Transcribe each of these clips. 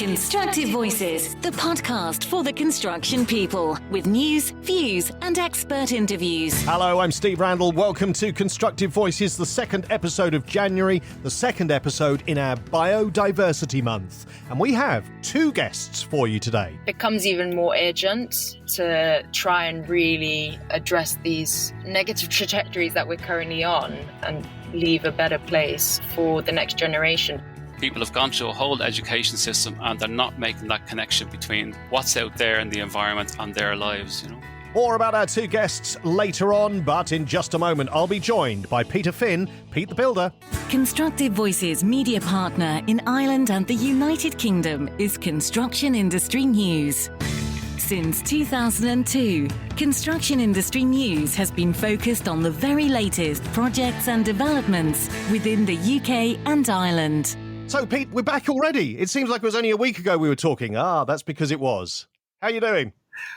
Constructive Voices, the podcast for the construction people, with news, views, and expert interviews. Hello, I'm Steve Randall. Welcome to Constructive Voices, the second episode of January, the second episode in our Biodiversity Month. And we have two guests for you today. It becomes even more urgent to try and really address these negative trajectories that we're currently on and leave a better place for the next generation. People have gone through a whole education system and they're not making that connection between what's out there in the environment and their lives, More about our two guests later on, but in just a moment I'll be joined by Peter Finn, Pete the Builder. Constructive Voices media partner in Ireland and the United Kingdom is Construction Industry News. Since 2002, Construction Industry News has been focused on the very latest projects and developments within the UK and Ireland. So, Pete, we're back already. It seems like it was only a week ago we were talking. That's because it was. How are you doing?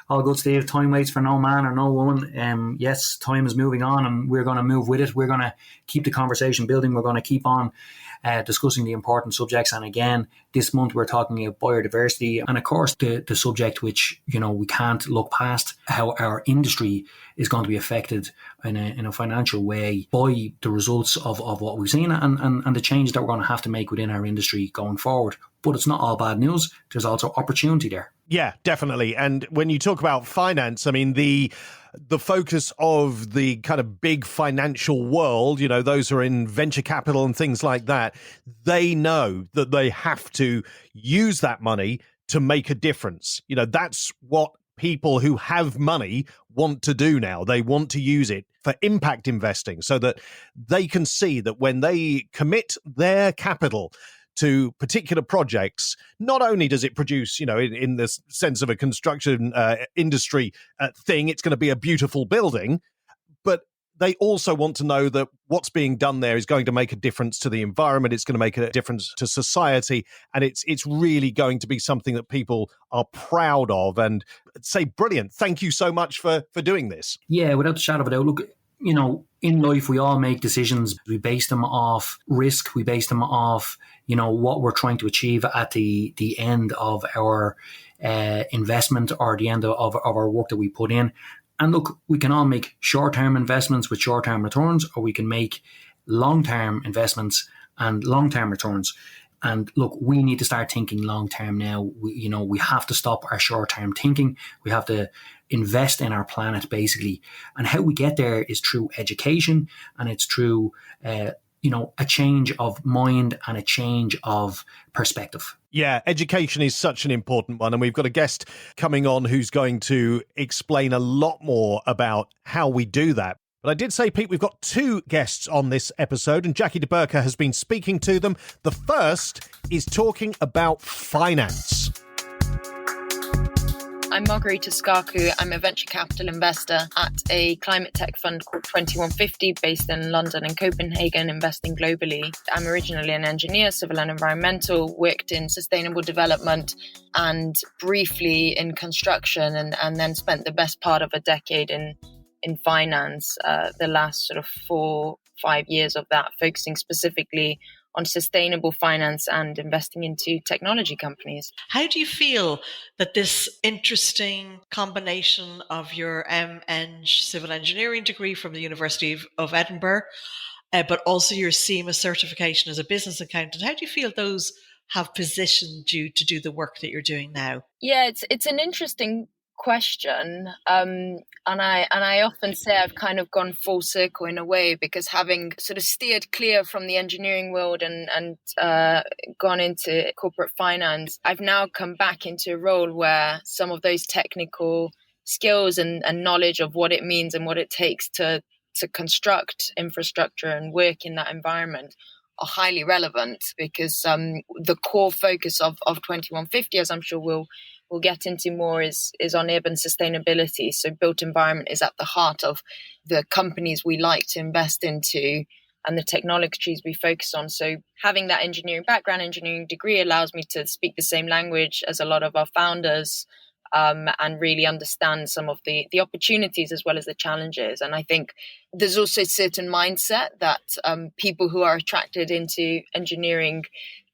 All good, Steve. Time waits for no man or no woman. Yes, time is moving on and we're going to move with it. We're going to keep the conversation building. We're going to keep on discussing the important subjects. And again, this month we're talking about biodiversity. And of course, the subject which, we can't look past, how our industry is going to be affected in a financial way by the results of what we've seen and the change that we're going to have to make within our industry going forward. But it's not all bad news. There's also opportunity there. Yeah, definitely. And when you talk about finance, I mean, the focus of the kind of big financial world, those who are in venture capital and things like that, they know that they have to use that money to make a difference. That's what people who have money want to do now. They want to use it for impact investing so that they can see that when they commit their capital to particular projects, not only does it produce, in the sense of a construction industry thing, it's going to be a beautiful building, but they also want to know that what's being done there is going to make a difference to the environment, it's going to make a difference to society, and it's really going to be something that people are proud of and say, brilliant, thank you so much for doing this. Yeah, without a shadow of a doubt. Look, in life, we all make decisions. We base them off risk. We base them off, what we're trying to achieve at the end of our investment or the end of our work that we put in. And look, we can all make short-term investments with short-term returns, or we can make long-term investments and long-term returns. And look, we need to start thinking long-term now. We have to stop our short-term thinking. We have to invest in our planet, basically. And how we get there is through education, and it's through, a change of mind and a change of perspective. Yeah, education is such an important one. And we've got a guest coming on who's going to explain a lot more about how we do that. But I did say, Pete, we've got two guests on this episode, and Jackie DeBurka has been speaking to them. The first is talking about finance. I'm Margarita Skarkou. I'm a venture capital investor at a climate tech fund called 2150 based in London and Copenhagen, investing globally. I'm originally an engineer, civil and environmental, worked in sustainable development and briefly in construction and then spent the best part of a decade in finance, the last sort of 4-5 years of that, focusing specifically on sustainable finance and investing into technology companies. How do you feel that this interesting combination of your MEng civil engineering degree from the University of Edinburgh, but also your CIMA certification as a business accountant, how do you feel those have positioned you to do the work that you're doing now? Yeah, it's an interesting question. And I often say I've kind of gone full circle in a way, because having sort of steered clear from the engineering world and gone into corporate finance, I've now come back into a role where some of those technical skills and knowledge of what it means and what it takes to construct infrastructure and work in that environment are highly relevant, because the core focus of 2150, as I'm sure we'll get into more, is on urban sustainability. So built environment is at the heart of the companies we like to invest into and the technologies we focus on. So having that engineering background, engineering degree, allows me to speak the same language as a lot of our founders, and really understand some of the opportunities as well as the challenges. And I think there's also a certain mindset that people who are attracted into engineering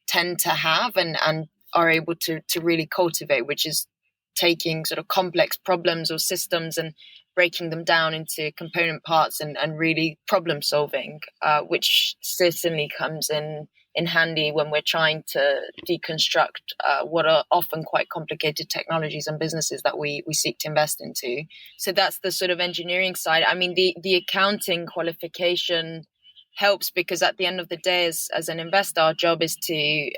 tend to have, and are able to really cultivate, which is taking sort of complex problems or systems and breaking them down into component parts and really problem solving, which certainly comes in handy when we're trying to deconstruct what are often quite complicated technologies and businesses that we seek to invest into. So that's the sort of engineering side. I mean, the accounting qualification helps because at the end of the day, as an investor, our job is to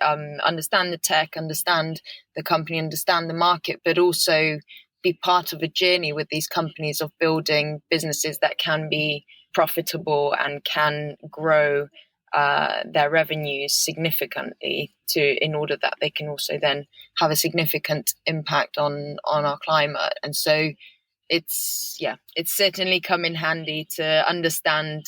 understand the tech, understand the company, understand the market, but also be part of a journey with these companies of building businesses that can be profitable and can grow their revenues significantly in order that they can also then have a significant impact on our climate. And so it's certainly come in handy to understand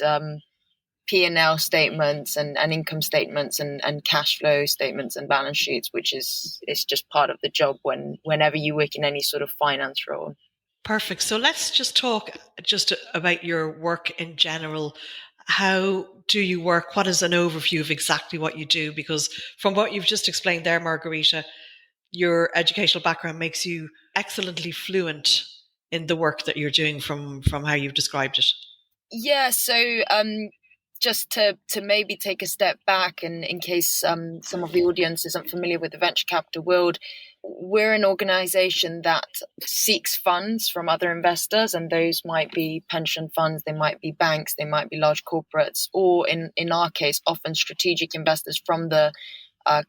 P&L statements and income statements and cash flow statements and balance sheets, which is just part of the job whenever you work in any sort of finance role. Perfect. So let's just talk just about your work in general. How do you work? What is an overview of exactly what you do? Because from what you've just explained there, Margarita, your educational background makes you excellently fluent in the work that you're doing from how you've described it. Yeah, so just to maybe take a step back, and in case some of the audience isn't familiar with the venture capital world, we're an organization that seeks funds from other investors, and those might be pension funds, they might be banks, they might be large corporates, or in our case, often strategic investors from the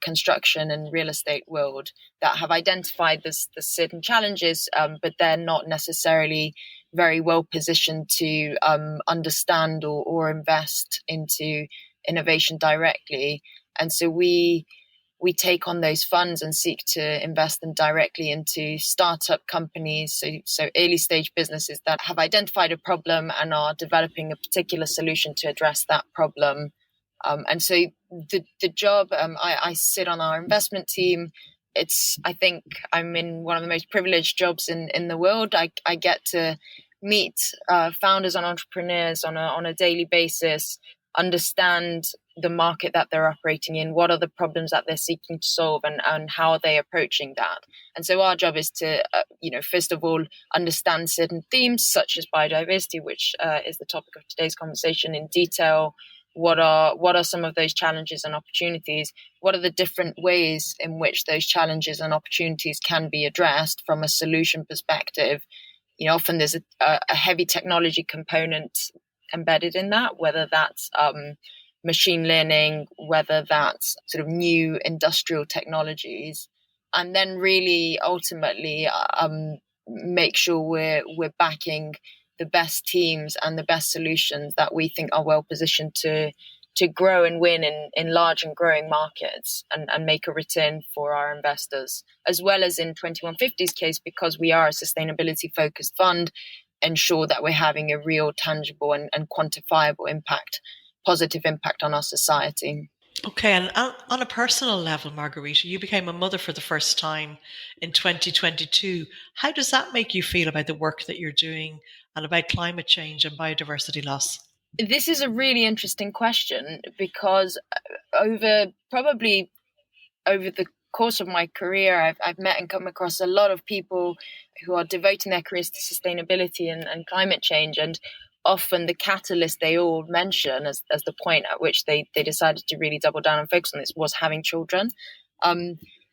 construction and real estate world that have identified the certain challenges, but they're not necessarily very well positioned to understand or invest into innovation directly. And so we take on those funds and seek to invest them directly into startup companies, so early stage businesses that have identified a problem and are developing a particular solution to address that problem. And so the job, I sit on our investment team. I think I'm in one of the most privileged jobs in the world. I get to meet founders and entrepreneurs on a daily basis, understand the market that they're operating in, what are the problems that they're seeking to solve, and how are they approaching that. And so our job is to, first of all, understand certain themes such as biodiversity, which is the topic of today's conversation, in detail. What are some of those challenges and opportunities? What are the different ways in which those challenges and opportunities can be addressed from a solution perspective? Often there's a heavy technology component embedded in that, whether that's machine learning, whether that's sort of new industrial technologies, and then really ultimately make sure we're backing the best teams and the best solutions that we think are well positioned to grow and win in large and growing markets and make a return for our investors, as well as in 2150's case, because we are a sustainability focused fund, ensure that we're having a real tangible and quantifiable impact, positive impact on our society. Okay, and on a personal level, Margarita, you became a mother for the first time in 2022. How does that make you feel about the work that you're doing and about climate change and biodiversity loss? This is a really interesting question because over the course of my career, I've met and come across a lot of people who are devoting their careers to sustainability and climate change. And often the catalyst they all mention as the point at which they decided to really double down and focus on this was having children.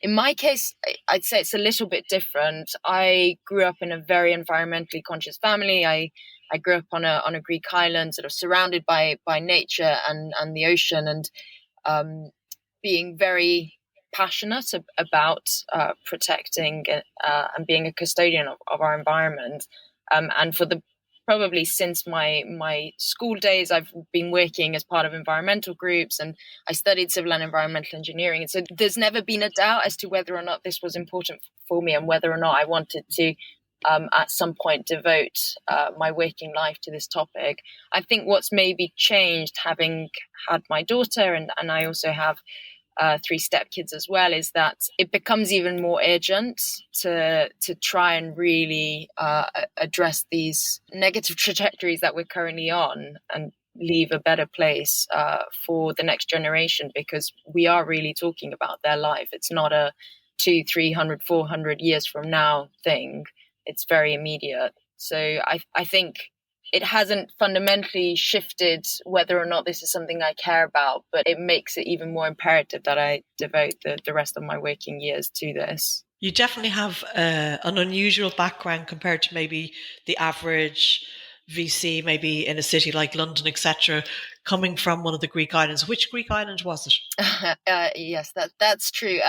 In my case, I'd say it's a little bit different. I grew up in a very environmentally conscious family. I grew up on a Greek island, sort of surrounded by nature and the ocean, and being very passionate about protecting and being a custodian of our environment. And for probably since my school days, I've been working as part of environmental groups, and I studied civil and environmental engineering. And so there's never been a doubt as to whether or not this was important for me and whether or not I wanted to at some point devote my working life to this topic. I think what's maybe changed, having had my daughter, and I also have 3 stepkids as well, is that it becomes even more urgent to try and really address these negative trajectories that we're currently on and leave a better place for the next generation, because we are really talking about their life. It's not a 200, 300, 400 years from now thing. It's very immediate. So I think it hasn't fundamentally shifted whether or not this is something I care about, but it makes it even more imperative that I devote the rest of my working years to this. You definitely have an unusual background compared to maybe the average VC, maybe in a city like London, etc., coming from one of the Greek islands. Which Greek island was it? Yes, that's true.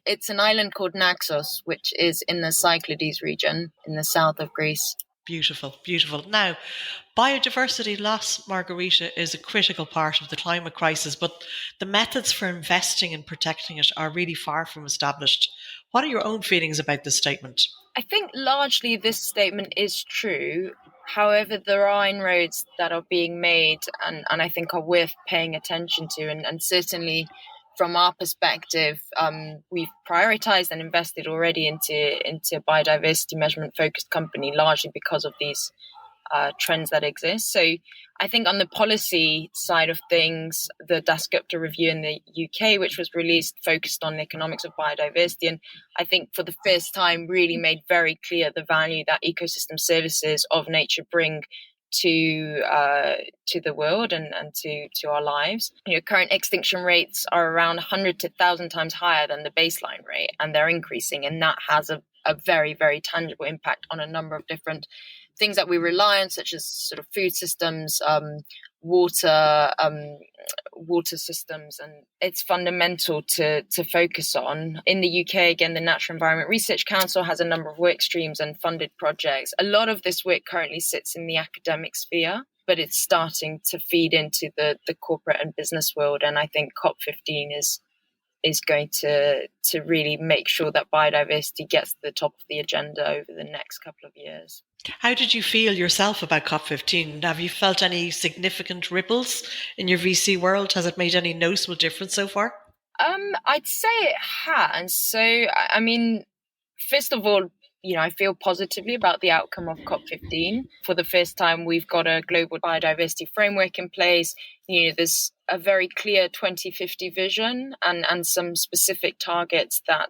It's an island called Naxos, which is in the Cyclades region in the south of Greece. Beautiful, beautiful. Now, biodiversity loss, Margarita, is a critical part of the climate crisis, but the methods for investing and protecting it are really far from established. What are your own feelings about this statement? I think largely this statement is true. However, there are inroads that are being made and I think are worth paying attention to. And certainly from our perspective, we've prioritized and invested already into a biodiversity measurement focused company, largely because of these trends that exist. So I think on the policy side of things, the Dasgupta review in the UK, which was released, focused on the economics of biodiversity. And I think for the first time really made very clear the value that ecosystem services of nature bring to the world and to our lives. Current extinction rates are around 100 to 1,000 times higher than the baseline rate, and they're increasing. And that has a very, very tangible impact on a number of different things that we rely on, such as sort of food systems, water systems, and it's fundamental to focus on. In the UK, again, the Natural Environment Research Council has a number of work streams and funded projects. A lot of this work currently sits in the academic sphere, but it's starting to feed into the corporate and business world. And I think COP15 is going to really make sure that biodiversity gets to the top of the agenda over the next couple of years. How did you feel yourself about COP15? Have you felt any significant ripples in your VC world? Has it made any noticeable difference so far? I'd say it has. So, I mean, first of all, I feel positively about the outcome of COP15. For the first time, we've got a global biodiversity framework in place. There's a very clear 2050 vision and some specific targets that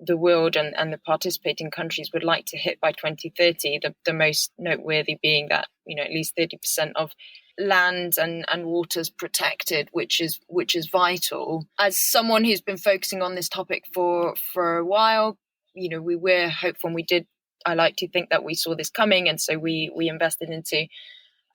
the world and the participating countries would like to hit by 2030. The most noteworthy being that, at least 30% of land and waters protected, which is vital. As someone who's been focusing on this topic for a while, we were hopeful, and I like to think that we saw this coming. And so we invested into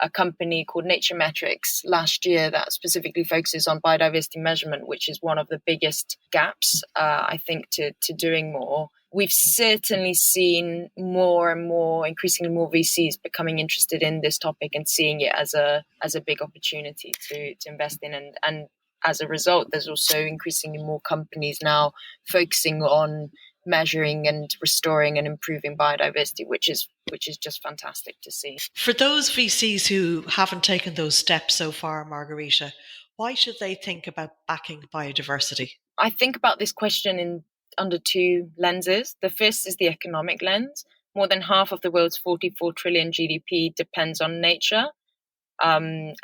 a company called Nature Metrics last year that specifically focuses on biodiversity measurement, which is one of the biggest gaps, I think, to doing more. We've certainly seen more and more, increasingly more VCs becoming interested in this topic and seeing it as a big opportunity to invest in. And as a result, there's also increasingly more companies now focusing on measuring and restoring and improving biodiversity, which is just fantastic to see. For those VCs who haven't taken those steps so far, Margarita, why should they think about backing biodiversity? I think about this question under two lenses. The first is the economic lens. More than half of the world's 44 trillion GDP depends on nature, and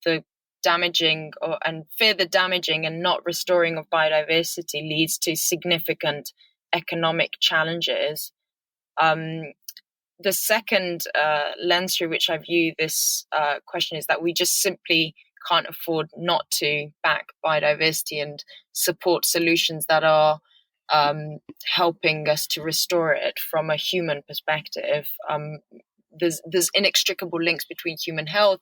the damaging and further damaging and not restoring of biodiversity leads to significant economic challenges. The second lens through which I view this question is that we just simply can't afford not to back biodiversity and support solutions that are helping us to restore it from a human perspective. There's inextricable links between human health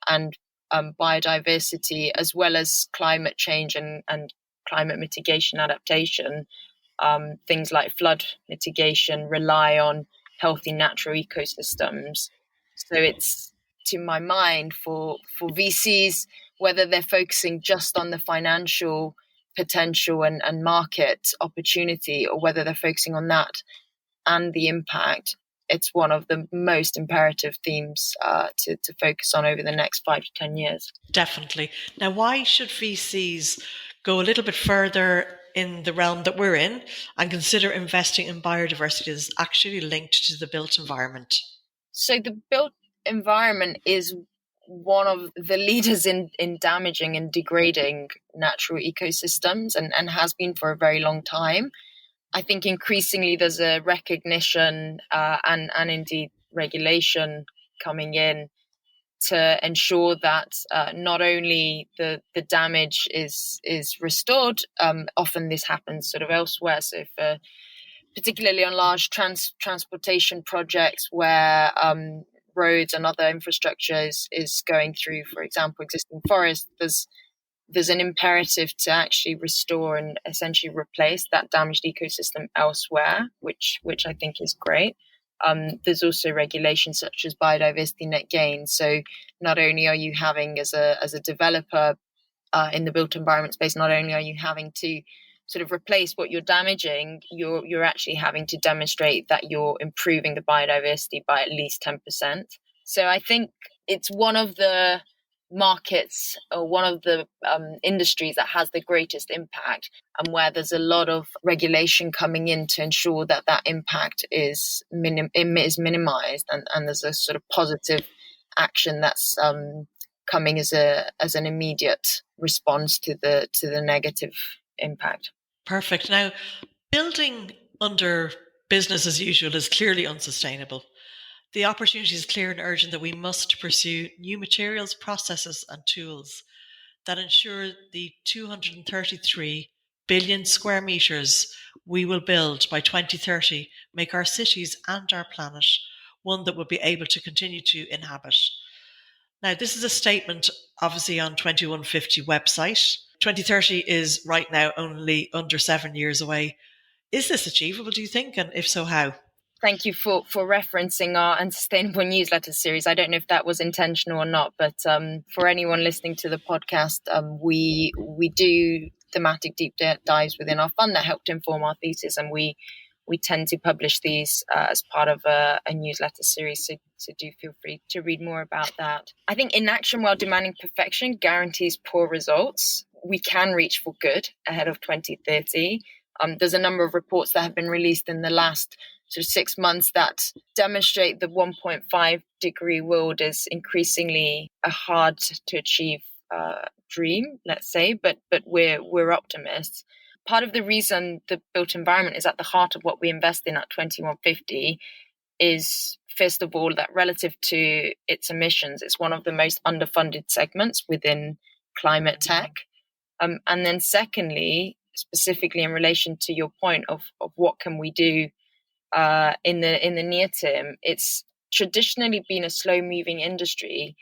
and biodiversity, as well as climate change and climate mitigation adaptation. Things like flood mitigation rely on healthy natural ecosystems. So it's, to my mind, for VCs, whether they're focusing just on the financial potential and market opportunity, or whether they're focusing on that and the impact, it's one of the most imperative themes to focus on over the next 5 to 10 years. Definitely. Now, why should VCs go a little bit further in the realm that we're in and consider investing in biodiversity that's actually linked to the built environment? So the built environment is one of the leaders in damaging and degrading natural ecosystems and has been for a very long time. I think increasingly there's a recognition and indeed regulation coming in to ensure that not only the damage is restored, often this happens sort of elsewhere. So for particularly on large transportation projects where roads and other infrastructure is going through, for example, existing forests, there's an imperative to actually restore and essentially replace that damaged ecosystem elsewhere, which I think is great. There's also regulations such as biodiversity net gain. So not only are you having as a developer in the built environment space, not only are you having to sort of replace what you're damaging, you're actually having to demonstrate that you're improving the biodiversity by at least 10%. So I think it's one of the markets or one of the industries that has the greatest impact, and where there's a lot of regulation coming in to ensure that impact is minimized, and there's a sort of positive action that's coming as an immediate response to the negative impact. Perfect. Now, building under business as usual is clearly unsustainable. The opportunity is clear and urgent that we must pursue new materials, processes and tools that ensure the 233 billion square metres we will build by 2030 make our cities and our planet one that will be able to continue to inhabit. Now, this is a statement obviously on 2150 website. 2030 is right now only under 7 years away. Is this achievable, do you think? And if so, how? Thank you for referencing our Unsustainable newsletter series. I don't know if that was intentional or not, but for anyone listening to the podcast, we do thematic deep dives within our fund that help to inform our thesis, and we tend to publish these as part of a newsletter series. So do feel free to read more about that. I think inaction while demanding perfection guarantees poor results. We can reach for good ahead of 2030. There's a number of reports that have been released in the last sort of 6 months that demonstrate the 1.5 degree world is increasingly a hard to achieve dream, let's say, but we're optimists. Part of the reason the built environment is at the heart of what we invest in at 2150 is, first of all, that relative to its emissions, it's one of the most underfunded segments within climate tech. And then secondly, specifically in relation to your point of what can we do in the near term, it's traditionally been a slow-moving industry,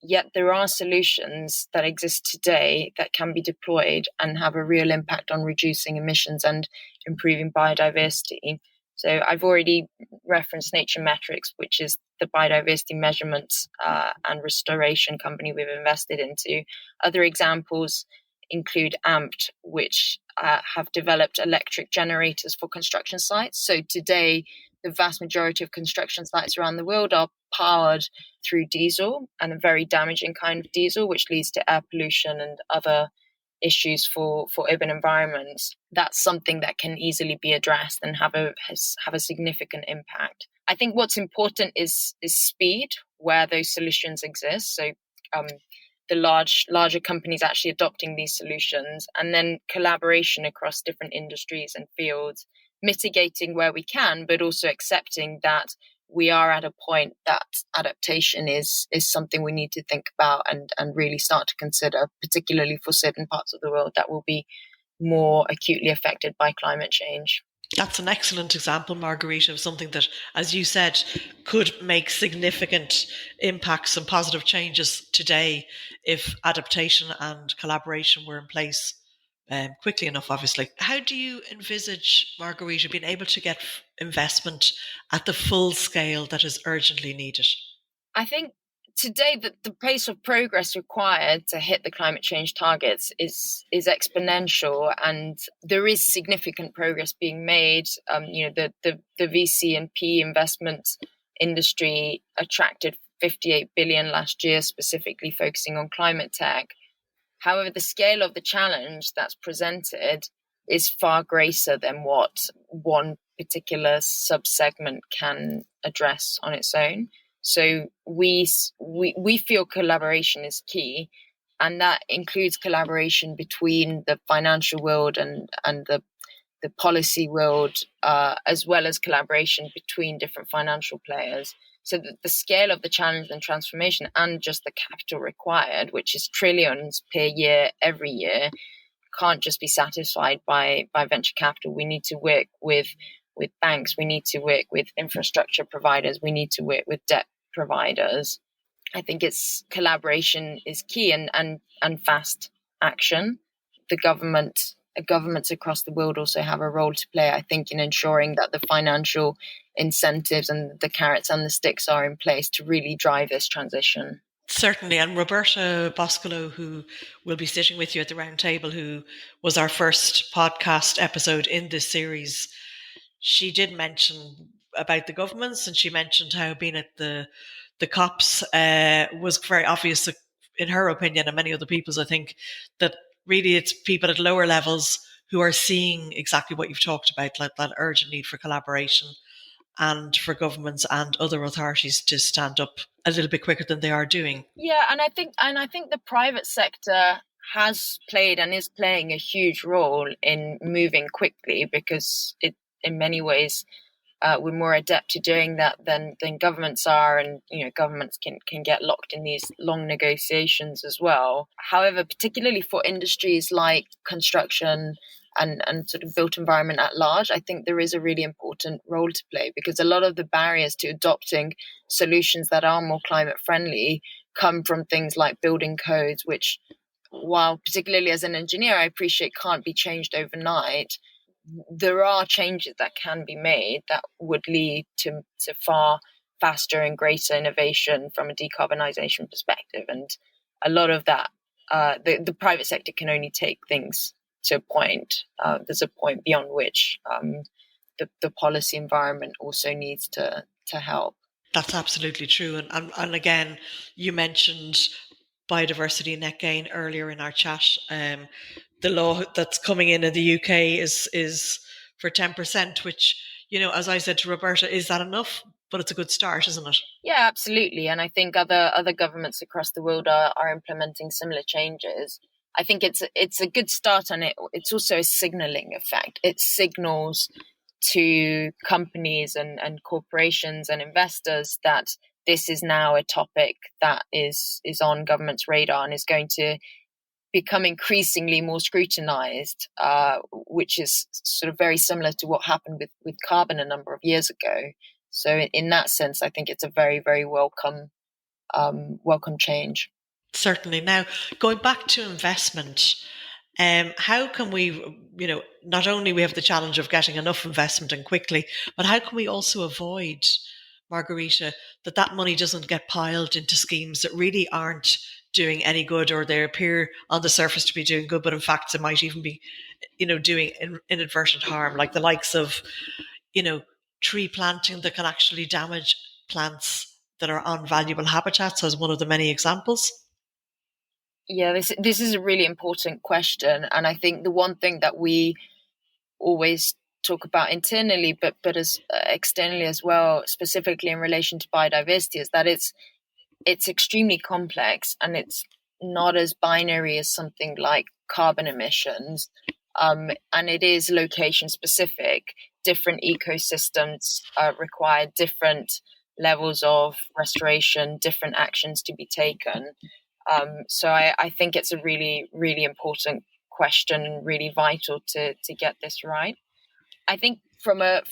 yet there are solutions that exist today that can be deployed and have a real impact on reducing emissions and improving biodiversity. So I've already referenced Nature Metrics, which is the biodiversity measurement and restoration company we've invested into. Other examples include AMPT, which have developed electric generators for construction sites. So today, the vast majority of construction sites around the world are powered through diesel, and a very damaging kind of diesel, which leads to air pollution and other issues for urban environments. That's something that can easily be addressed and have a significant impact. I think what's important is speed where those solutions exist. So the larger companies actually adopting these solutions, and then collaboration across different industries and fields, mitigating where we can, but also accepting that we are at a point that adaptation is something we need to think about and really start to consider, particularly for certain parts of the world that will be more acutely affected by climate change. That's an excellent example, Margarita, of something that, as you said, could make significant impacts and positive changes today if adaptation and collaboration were in place quickly enough, obviously. How do you envisage, Margarita, being able to get investment at the full scale that is urgently needed? I think today the pace of progress required to hit the climate change targets is exponential, and there is significant progress being made. The VC and PE investment industry attracted 58 billion last year, specifically focusing on climate tech. However, the scale of the challenge that's presented is far greater than what one particular subsegment can address on its own. So we feel collaboration is key, and that includes collaboration between the financial world and the the policy world, as well as collaboration between different financial players. So that the scale of the challenge and transformation and just the capital required, which is trillions per year, every year, can't just be satisfied by venture capital. We need to work with banks. We need to work with infrastructure providers. We need to work with debt providers. I think it's collaboration is key, and fast action. Governments across the world also have a role to play, I think, in ensuring that the financial incentives and the carrots and the sticks are in place to really drive this transition. Certainly. And Roberta Boscolo, who will be sitting with you at the round table, who was our first podcast episode in this series, she did mention about the governments, and she mentioned how being at the COPs was very obvious, in her opinion, and many other people's, I think, that really it's people at lower levels who are seeing exactly what you've talked about, like that urgent need for collaboration, and for governments and other authorities to stand up a little bit quicker than they are doing. Yeah, and I think the private sector has played and is playing a huge role in moving quickly, because it, in many ways, we're more adept to doing that than governments are, and governments can get locked in these long negotiations as well. However, particularly for industries like construction and sort of built environment at large, I think there is a really important role to play, because a lot of the barriers to adopting solutions that are more climate friendly come from things like building codes, which, while particularly as an engineer I appreciate can't be changed overnight, there are changes that can be made that would lead to far faster and greater innovation from a decarbonisation perspective. And a lot of that, the private sector can only take things to a point. There's a point beyond which the policy environment also needs to help. That's absolutely true. And again, you mentioned biodiversity net gain earlier in our chat. The law that's coming in the UK is for 10%, which, as I said to Roberta, is that enough? But it's a good start, isn't it? Yeah, absolutely. And I think other governments across the world are implementing similar changes. I think it's a good start, and it's also a signaling effect. It signals to companies and corporations and investors that this is now a topic that is on government's radar and is going to become increasingly more scrutinized, which is sort of very similar to what happened with carbon a number of years ago. So in that sense, I think it's a very, very welcome change. Certainly. Now, going back to investment, how can we, not only we have the challenge of getting enough investment and quickly, but how can we also avoid, Margarita, that money doesn't get piled into schemes that really aren't doing any good, or they appear on the surface to be doing good, but in fact, it might even be, doing inadvertent harm, like the likes of, tree planting that can actually damage plants that are on valuable habitats, as one of the many examples? Yeah, this is a really important question, and I think the one thing that we always talk about internally, but as externally as well, specifically in relation to biodiversity, is that it's extremely complex, and it's not as binary as something like carbon emissions, and it is location specific. Different ecosystems require different levels of restoration, different actions to be taken. So I think it's a really, really important question, really vital to get this right. I think from a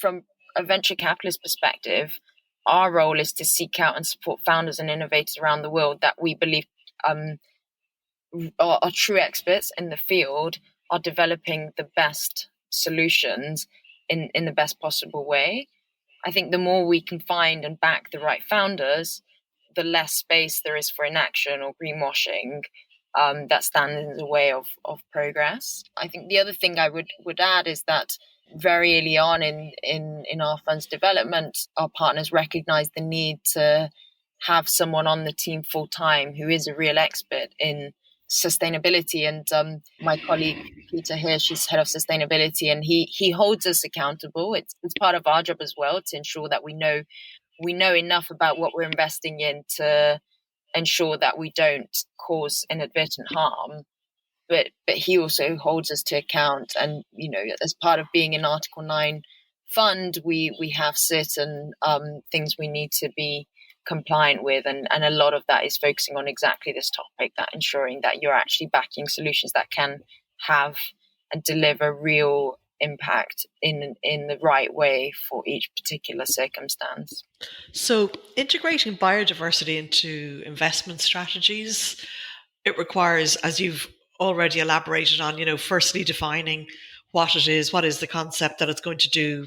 venture capitalist perspective, our role is to seek out and support founders and innovators around the world that we believe are true experts in the field, are developing the best solutions in the best possible way. I think the more we can find and back the right founders, the less space there is for inaction or greenwashing that stands in the way of progress. I think the other thing I would add is that very early on in our fund's development, our partners recognized the need to have someone on the team full time who is a real expert in sustainability. And my colleague Peter Hirsch is head of sustainability, and he holds us accountable. It's part of our job as well to ensure that we know enough about what we're investing in to ensure that we don't cause inadvertent harm. but he also holds us to account. And, as part of being an Article 9 fund, we have certain things we need to be compliant with, and a lot of that is focusing on exactly this topic, that ensuring that you're actually backing solutions that can have and deliver real impact in the right way for each particular circumstance. So integrating biodiversity into investment strategies, it requires, as you've already elaborated on, firstly defining what it is, what is the concept that it's going to do,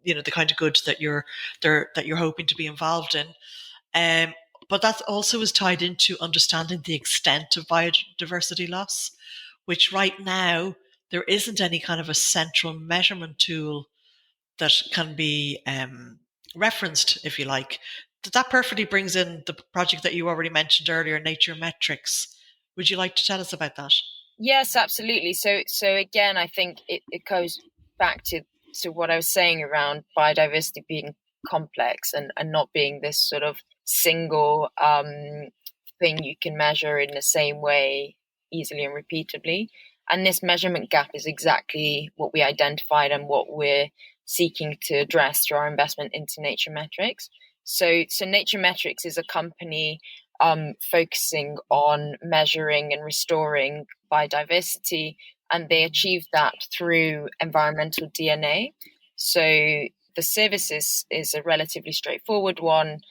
the kind of good that you're hoping to be involved in. But that also is tied into understanding the extent of biodiversity loss, which right now there isn't any kind of a central measurement tool that can be referenced, if you like. That perfectly brings in the project that you already mentioned earlier, Nature Metrics. Would you like to tell us about that? Yes, absolutely. So again, I think it goes back to what I was saying around biodiversity being complex and not being this sort of single thing you can measure in the same way easily and repeatably. And this measurement gap is exactly what we identified and what we're seeking to address through our investment into Nature Metrics. So Nature Metrics is a company focusing on measuring and restoring biodiversity, and they achieve that through environmental DNA. So the service is a relatively straightforward one.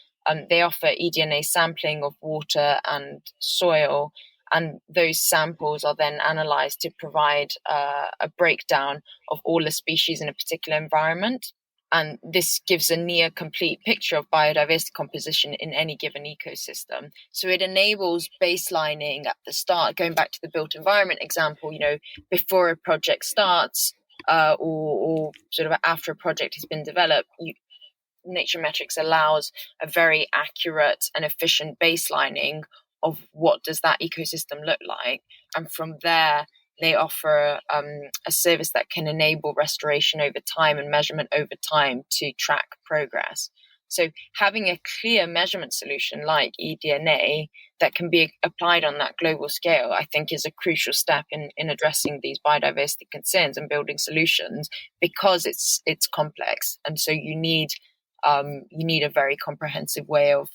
They offer eDNA sampling of water and soil, and those samples are then analysed to provide a breakdown of all the species in a particular environment. And this gives a near complete picture of biodiversity composition in any given ecosystem. So it enables baselining at the start, going back to the built environment example, before a project starts or sort of after a project has been developed. Nature Metrics allows a very accurate and efficient baselining of what does that ecosystem look like. And from there, they offer a service that can enable restoration over time and measurement over time to track progress. So having a clear measurement solution like eDNA that can be applied on that global scale, I think is a crucial step in addressing these biodiversity concerns and building solutions, because it's complex. And so you need a very comprehensive way of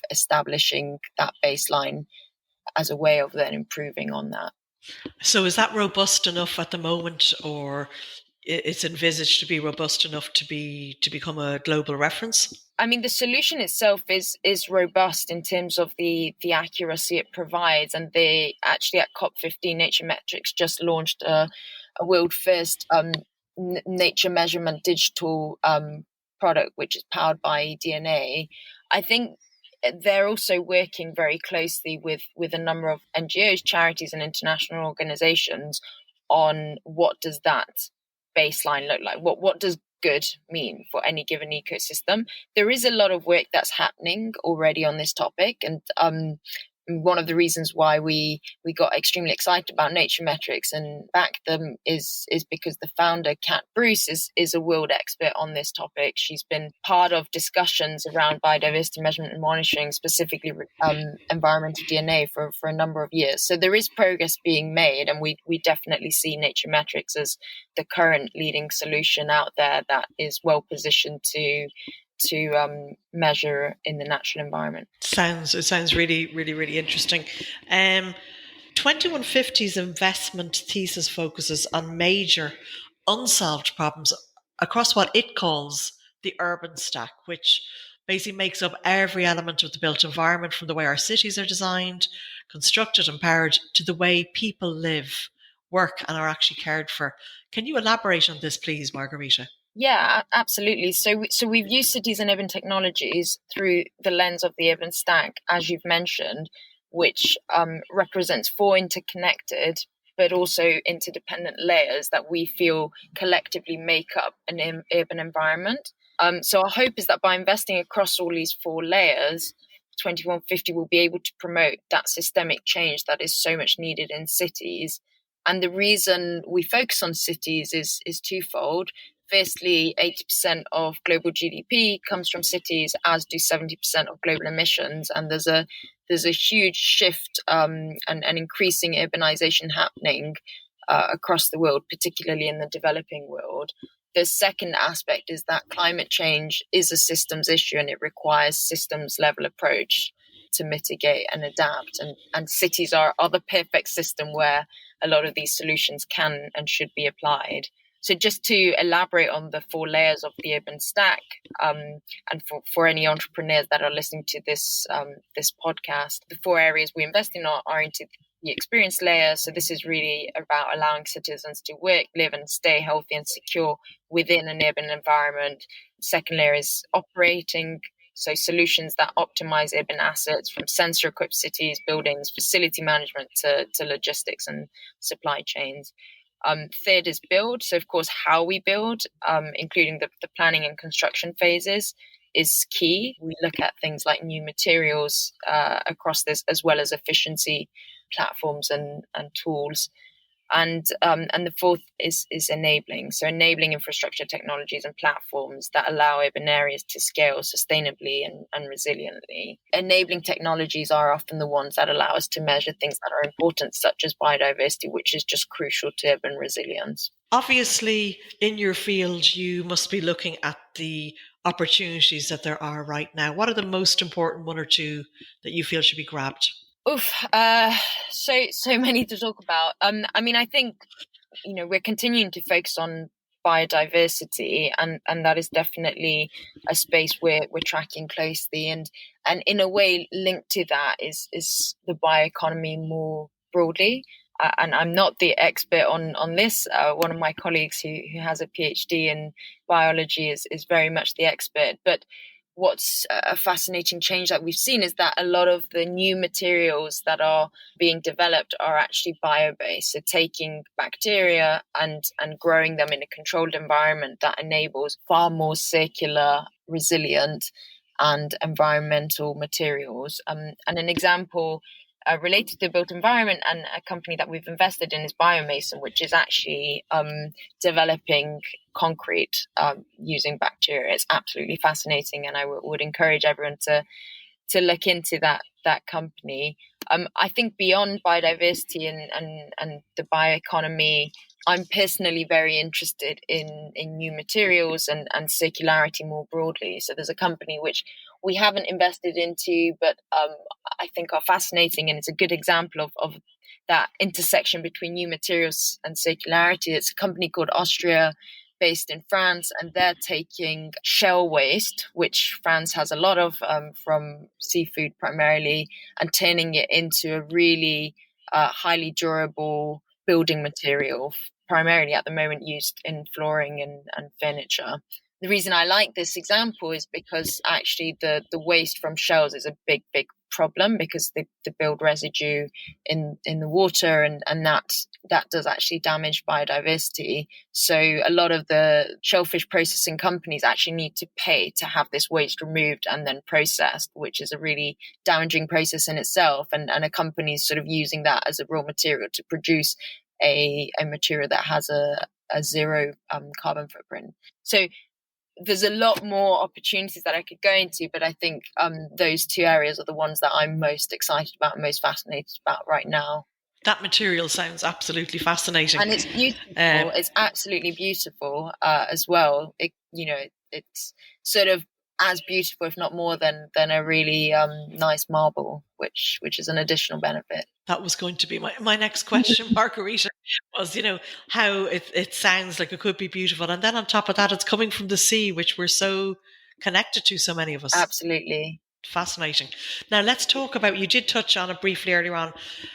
establishing that baseline as a way of then improving on that. So is that robust enough at the moment, or it's envisaged to be robust enough to become a global reference? I mean, the solution itself is robust in terms of the accuracy it provides. And they actually at COP15, Nature Metrics just launched a world first nature measurement digital product, which is powered by DNA. I think they're also working very closely with a number of NGOs, charities, and international organizations on what does that baseline look like? What does good mean for any given ecosystem? There is a lot of work that's happening already on this topic, and one of the reasons why we got extremely excited about Nature Metrics and backed them is because the founder, Kat Bruce, is a world expert on this topic. She's been part of discussions around biodiversity measurement and monitoring, specifically environmental DNA, for a number of years. So there is progress being made, and we definitely see Nature Metrics as the current leading solution out there that is well positioned to measure in the natural environment. It sounds really, really, really interesting. 2150's investment thesis focuses on major unsolved problems across what it calls the urban stack, which basically makes up every element of the built environment, from the way our cities are designed, constructed and powered, to the way people live, work and are actually cared for. Can you elaborate on this, please, Margarita? Yeah, absolutely. So we've used cities and urban technologies through the lens of the urban stack, as you've mentioned, which represents 4 interconnected but also interdependent layers that we feel collectively make up an urban environment. So our hope is that by investing across all these 4 layers, 2150 will be able to promote that systemic change that is so much needed in cities. And the reason we focus on cities is twofold. Firstly, 80% of global GDP comes from cities, as do 70% of global emissions. And there's a huge shift and increasing urbanization happening across the world, particularly in the developing world. The second aspect is that climate change is a systems issue, and it requires systems level approach to mitigate and adapt. And cities are the perfect system where a lot of these solutions can and should be applied. So just to elaborate on the 4 layers of the urban stack, and for any entrepreneurs that are listening to this podcast, the 4 areas we invest in are into the experience layer. So this is really about allowing citizens to work, live and stay healthy and secure within an urban environment. Second layer is operating. So solutions that optimize urban assets, from sensor-equipped cities, buildings, facility management to logistics and supply chains. Third is build. So, of course, how we build, including the planning and construction phases, is key. We look at things like new materials across this, as well as efficiency platforms and tools. And the fourth is enabling. So enabling infrastructure technologies and platforms that allow urban areas to scale sustainably and resiliently. Enabling technologies are often the ones that allow us to measure things that are important, such as biodiversity, which is just crucial to urban resilience. Obviously, in your field, you must be looking at the opportunities that there are right now. What are the most important 1 or 2 that you feel should be grabbed? So many to talk about. I mean, I think, we're continuing to focus on biodiversity, and that is definitely a space we're tracking closely, and in a way linked to that is the bioeconomy more broadly. And I'm not the expert on this. One of my colleagues who has a PhD in biology is very much the expert, but what's a fascinating change that we've seen is that a lot of the new materials that are being developed are actually bio-based. So taking bacteria and growing them in a controlled environment that enables far more circular, resilient and environmental materials. And an example related to the built environment and a company that we've invested in is Biomason, which is actually developing concrete using bacteria. It's absolutely fascinating, and I would encourage everyone to look into that company. I think beyond biodiversity and the bioeconomy, I'm personally very interested in new materials and circularity more broadly. So there's a company which we haven't invested into, but I think are fascinating, and it's a good example of that intersection between new materials and circularity. It's a company called Austria, based in France, and they're taking shell waste, which France has a lot of from seafood primarily, and turning it into a really highly durable building material, primarily at the moment used in flooring and furniture. The reason I like this example is because actually the waste from shells is a big problem, because they build residue in the water, and that does actually damage biodiversity. So a lot of the shellfish processing companies actually need to pay to have this waste removed and then processed, which is a really damaging process in itself. And a company is sort of using that as a raw material to produce a material that has a zero carbon footprint. So there's a lot more opportunities that I could go into, but I think those 2 areas are the ones that I'm most excited about and most fascinated about right now. That material sounds absolutely fascinating. And it's beautiful. It's absolutely beautiful as well. It's sort of as beautiful, if not more, than a really nice marble, which is an additional benefit. That was going to be my next question, Margarita, was, how it sounds like it could be beautiful. And then on top of that, it's coming from the sea, which we're so connected to, so many of us. Absolutely. Fascinating. Now, let's talk about, you did touch on it briefly earlier on,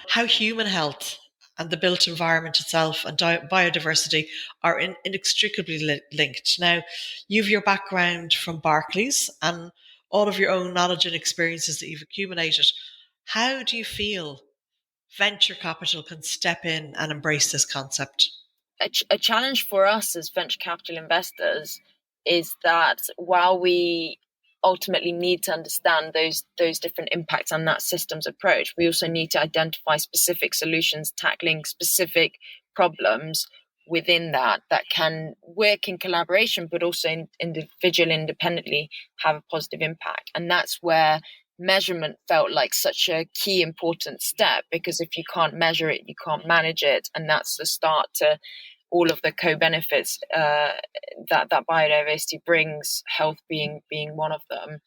how human health and the built environment itself and biodiversity are inextricably linked. Now, you've your background from Barclays and all of your own knowledge and experiences that you've accumulated. How do you feel venture capital can step in and embrace this concept? A challenge for us as venture capital investors is that while we ultimately need to understand those different impacts on that systems approach, we also need to identify specific solutions tackling specific problems within that can work in collaboration, but also independently have a positive impact. And that's where measurement felt like such a key important step, because if you can't measure it, you can't manage it. And that's the start to all of the co-benefits that biodiversity brings, health being one of them.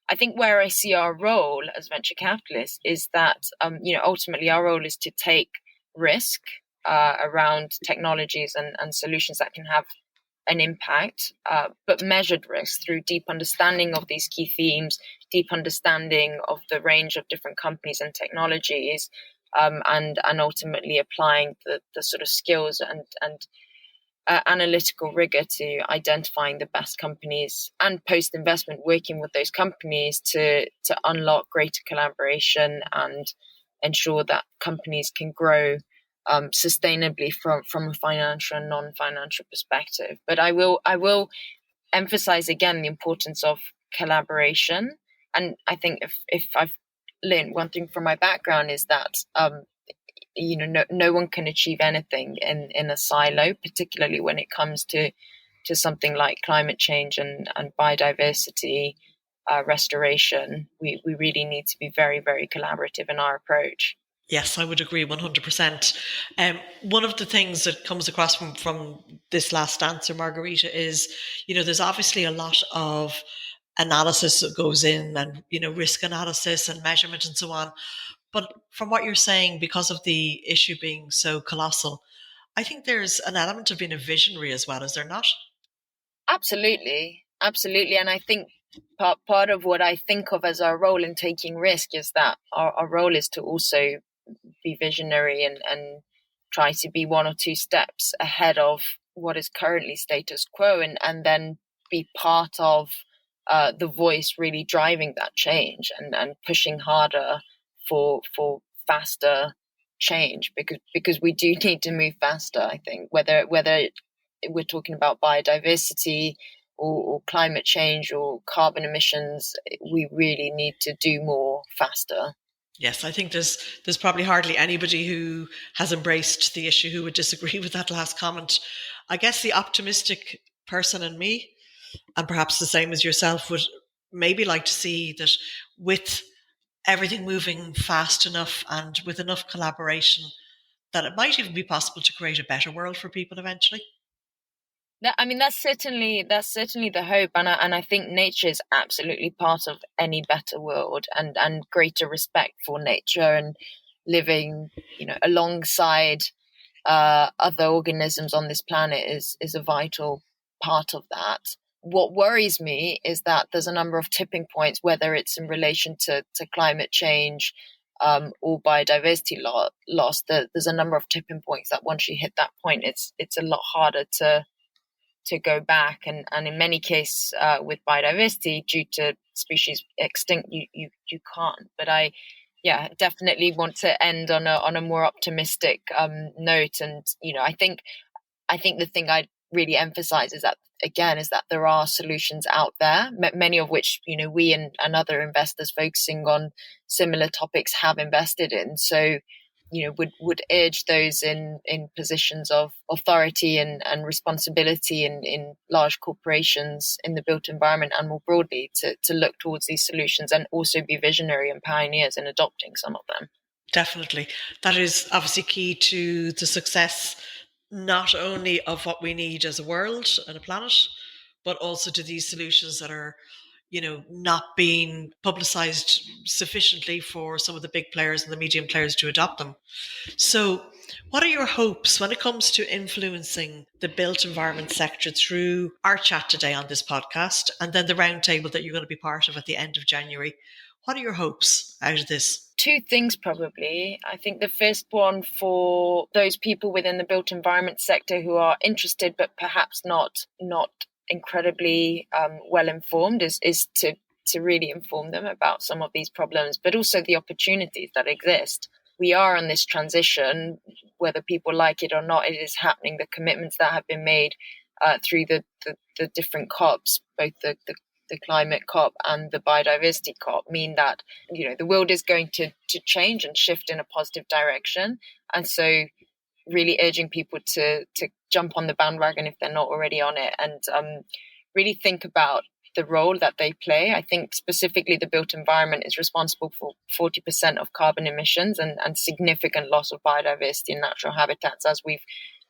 I think where I see our role as venture capitalists is that, ultimately our role is to take risk around technologies and solutions that can have an impact, but measured risk through deep understanding of these key themes, deep understanding of the range of different companies and technologies, and ultimately applying the sort of skills and analytical rigor to identifying the best companies, and post-investment working with those companies to unlock greater collaboration and ensure that companies can grow sustainably from a financial and non-financial perspective. But I will emphasize again the importance of collaboration. And I think if I've learned one thing from my background is that no one can achieve anything in a silo, particularly when it comes to something like climate change and biodiversity restoration. We really need to be very, very collaborative in our approach. Yes, I would agree 100%. One of the things that comes across from this last answer, Margarita, is, there's obviously a lot of analysis that goes in and, risk analysis and measurement and so on. But from what you're saying, because of the issue being so colossal, I think there's an element of being a visionary as well, is there not? Absolutely. And I think part of what I think of as our role in taking risk is that our role is to also be visionary and try to be one or two steps ahead of what is currently status quo, and then be part of the voice really driving that change and pushing harder for faster change, because we do need to move faster. I think whether we're talking about biodiversity or climate change or carbon emissions, we really need to do more faster. Yes, I think there's probably hardly anybody who has embraced the issue who would disagree with that last comment. I guess the optimistic person in me, and perhaps the same as yourself, would maybe like to see that with everything moving fast enough and with enough collaboration, that it might even be possible to create a better world for people eventually. I mean, that's certainly the hope, and I think nature is absolutely part of any better world, and greater respect for nature and living, alongside other organisms on this planet is a vital part of that. What worries me is that there's a number of tipping points, whether it's in relation to climate change or biodiversity loss. There's a number of tipping points that once you hit that point, it's a lot harder to go back, and in many cases with biodiversity, due to species extinct, you can't. But I definitely want to end on a more optimistic note. And I think the thing I'd really emphasize is that there are solutions out there, many of which we and other investors focusing on similar topics have invested in. So would urge those in positions of authority and responsibility in large corporations in the built environment and more broadly to look towards these solutions and also be visionary and pioneers in adopting some of them. Definitely. That is obviously key to the success, not only of what we need as a world and a planet, but also to these solutions that are not being publicized sufficiently for some of the big players and the medium players to adopt them. So what are your hopes when it comes to influencing the built environment sector through our chat today on this podcast, and then the roundtable that you're going to be part of at the end of January? What are your hopes out of this? Two things, probably. I think the first one, for those people within the built environment sector who are interested but perhaps not incredibly well informed, is to really inform them about some of these problems, but also the opportunities that exist. We are on this transition, whether people like it or not. It is happening. The commitments that have been made through the different COPs, both the climate COP and the biodiversity COP, mean that the world is going to change and shift in a positive direction. And so really urging people to jump on the bandwagon if they're not already on it, and really think about the role that they play. I think specifically the built environment is responsible for 40% of carbon emissions and significant loss of biodiversity and natural habitats, as we've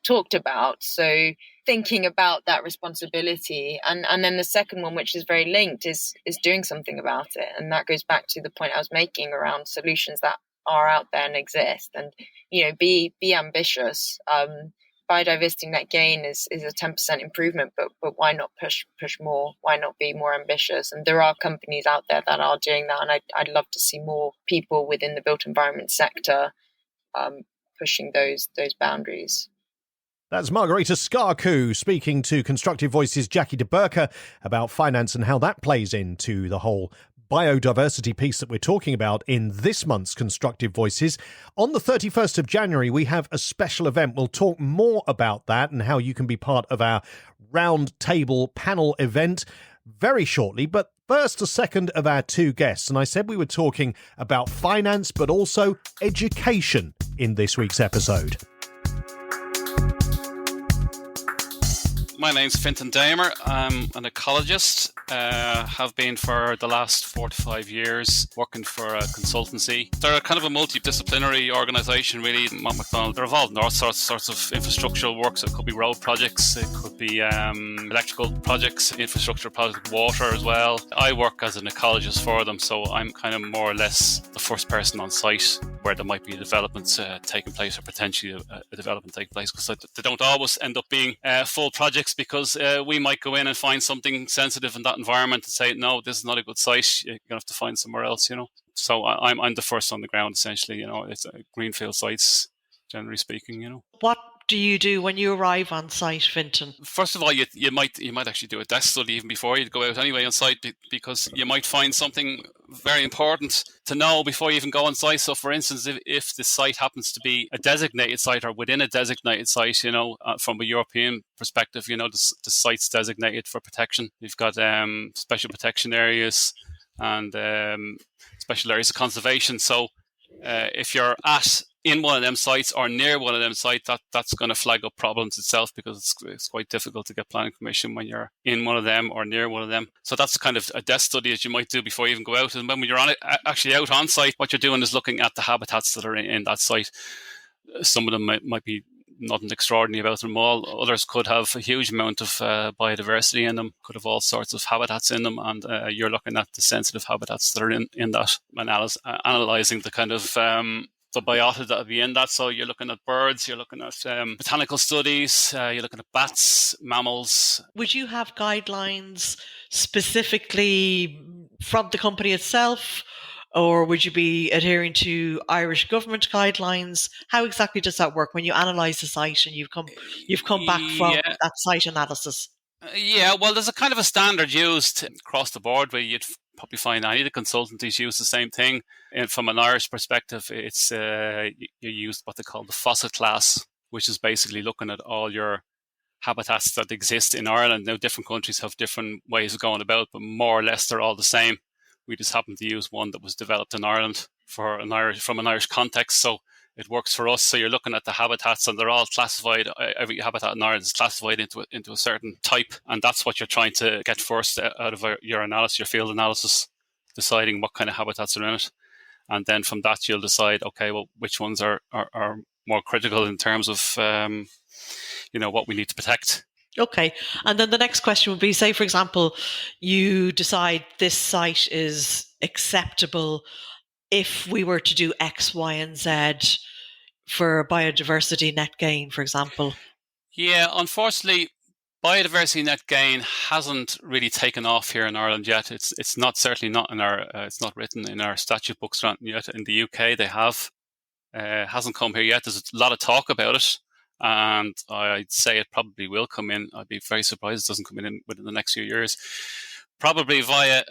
talked about. So thinking about that responsibility, and then the second one, which is very linked, is doing something about it. And that goes back to the point I was making around solutions that are out there and exist, and be ambitious. Biodiversity net gain is a 10% improvement, but why not push more? Why not be more ambitious? And there are companies out there that are doing that, and I'd love to see more people within the built environment sector pushing those boundaries. That's Margarita Skarkou speaking to Constructive Voices' Jackie de Burker about finance and how that plays into the whole biodiversity piece that we're talking about in this month's Constructive Voices. On the 31st of January, we have a special event. We'll talk more about that and how you can be part of our round table panel event very shortly. But first, the second of our two guests. And I said we were talking about finance, but also education in this week's episode. My name's Fintan. I'm an ecologist, have been for the last 4 to 5 years working for a consultancy. They're a kind of a multidisciplinary organisation really, Mott, MacDonald. They're involved in all sorts of infrastructural works. It could be road projects, it could be electrical projects, infrastructure projects, water as well. I work as an ecologist for them, so I'm kind of more or less the first person on site where there might be developments taking place, or potentially a development taking place, because they don't always end up being full projects, because we might go in and find something sensitive in that environment and say, no, this is not a good site, you're going to have to find somewhere else, So I'm the first on the ground, essentially, it's greenfield sites, generally speaking, What do you do when you arrive on site, Fintan? First of all, you might actually do a desk study even before you go out anyway on site, because you might find something very important to know before you even go on site. So, for instance, if the site happens to be a designated site or within a designated site, from a European perspective, the site's designated for protection. You've got special protection areas and special areas of conservation. So, if you're in one of them sites or near one of them sites, that's going to flag up problems itself, because it's quite difficult to get planning permission when you're in one of them or near one of them. So that's kind of a desk study that you might do before you even go out. And when you're actually out on site, what you're doing is looking at the habitats that are in that site. Some of them might be nothing extraordinary about them all. Others could have a huge amount of biodiversity in them, could have all sorts of habitats in them, and you're looking at the sensitive habitats that are in that, analysing the kind of the biota that would be in that. So you're looking at birds, you're looking at botanical studies, you're looking at bats, mammals. Would you have guidelines specifically from the company itself, or would you be adhering to Irish government guidelines? How exactly does that work when you analyse the site and you've come back from that site analysis? Yeah, well, there's a kind of a standard used across the board where you'd probably find any of the consultancies use the same thing. And from an Irish perspective, it's you use what they call the fossil class, which is basically looking at all your habitats that exist in Ireland. Now, different countries have different ways of going about, but more or less they're all the same. We just happen to use one that was developed in Ireland from an Irish context, so it works for us. So you're looking at the habitats, and they're all classified. Every habitat in Ireland is classified into a certain type, and that's what you're trying to get first out of your analysis, your field analysis, deciding what kind of habitats are in it, and then from that you'll decide, okay, well, which ones are more critical in terms of what we need to protect. Okay. And then the next question would be, say, for example, you decide this site is acceptable if we were to do X, Y, and Z for biodiversity net gain, for example. Yeah, unfortunately, biodiversity net gain hasn't really taken off here in Ireland yet. It's certainly not in our it's not written in our statute books yet. In the UK, they have. Hasn't come here yet. There's a lot of talk about it, and I'd say it probably will come in. I'd be very surprised it doesn't come in within the next few years. Probably via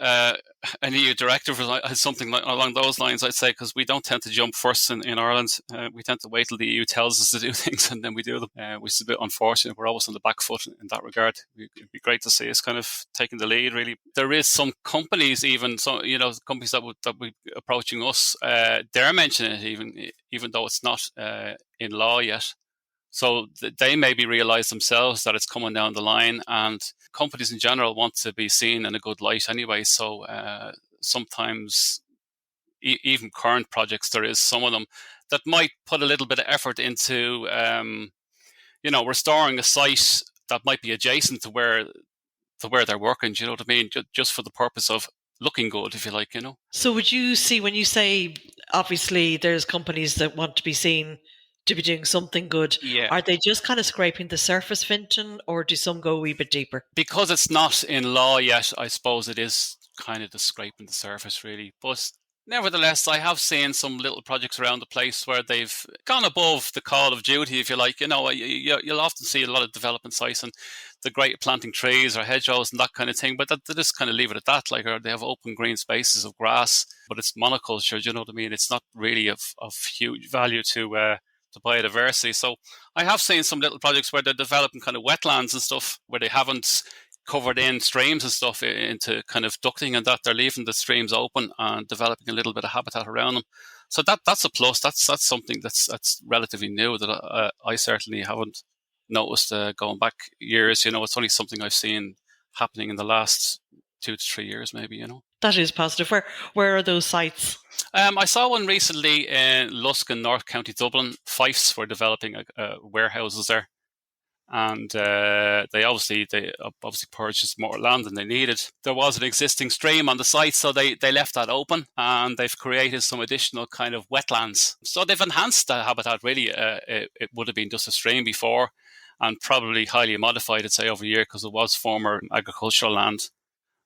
an EU directive or something along those lines, I'd say, because we don't tend to jump first in Ireland. We tend to wait till the EU tells us to do things and then we do them, which is a bit unfortunate. We're always on the back foot in that regard. It'd be great to see us kind of taking the lead, really. There is some companies even, companies that would be approaching us, they're mentioning it even though it's not in law yet. So they maybe realize themselves that it's coming down the line, and companies in general want to be seen in a good light anyway. So sometimes even current projects, there is some of them that might put a little bit of effort into, restoring a site that might be adjacent to where they're working. Do you know what I mean? Just for the purpose of looking good, if you like, So would you see, when you say, obviously there's companies that want to be seen to be doing something good, Yeah. are they just kind of scraping the surface, Fintan, or do some go a wee bit deeper? Because it's not in law yet, I suppose it is kind of just scraping the surface, really. But nevertheless, I have seen some little projects around the place where they've gone above the call of duty, if you like. You'll often see a lot of development sites, and the great planting trees or hedgerows and that kind of thing, but they just kind of leave it at that. Like, or they have open green spaces of grass, but it's monoculture. Do you know what I mean? It's not really of huge value to biodiversity. So I have seen some little projects where they're developing kind of wetlands and stuff where they haven't covered in streams and stuff into kind of ducting, and that they're leaving the streams open and developing a little bit of habitat around them. So that's a plus. That's something that's relatively new that I certainly haven't noticed going back years. It's only something I've seen happening in the last 2 to 3 years, maybe. That is positive. Where are those sites? I saw one recently in Lusk in North County Dublin. Fifes were developing warehouses there, and they obviously purchased more land than they needed. There was an existing stream on the site, so they left that open, and they've created some additional kind of wetlands. So they've enhanced the habitat, really. It would have been just a stream before, and probably highly modified, I'd say, over the year, because it was former agricultural land.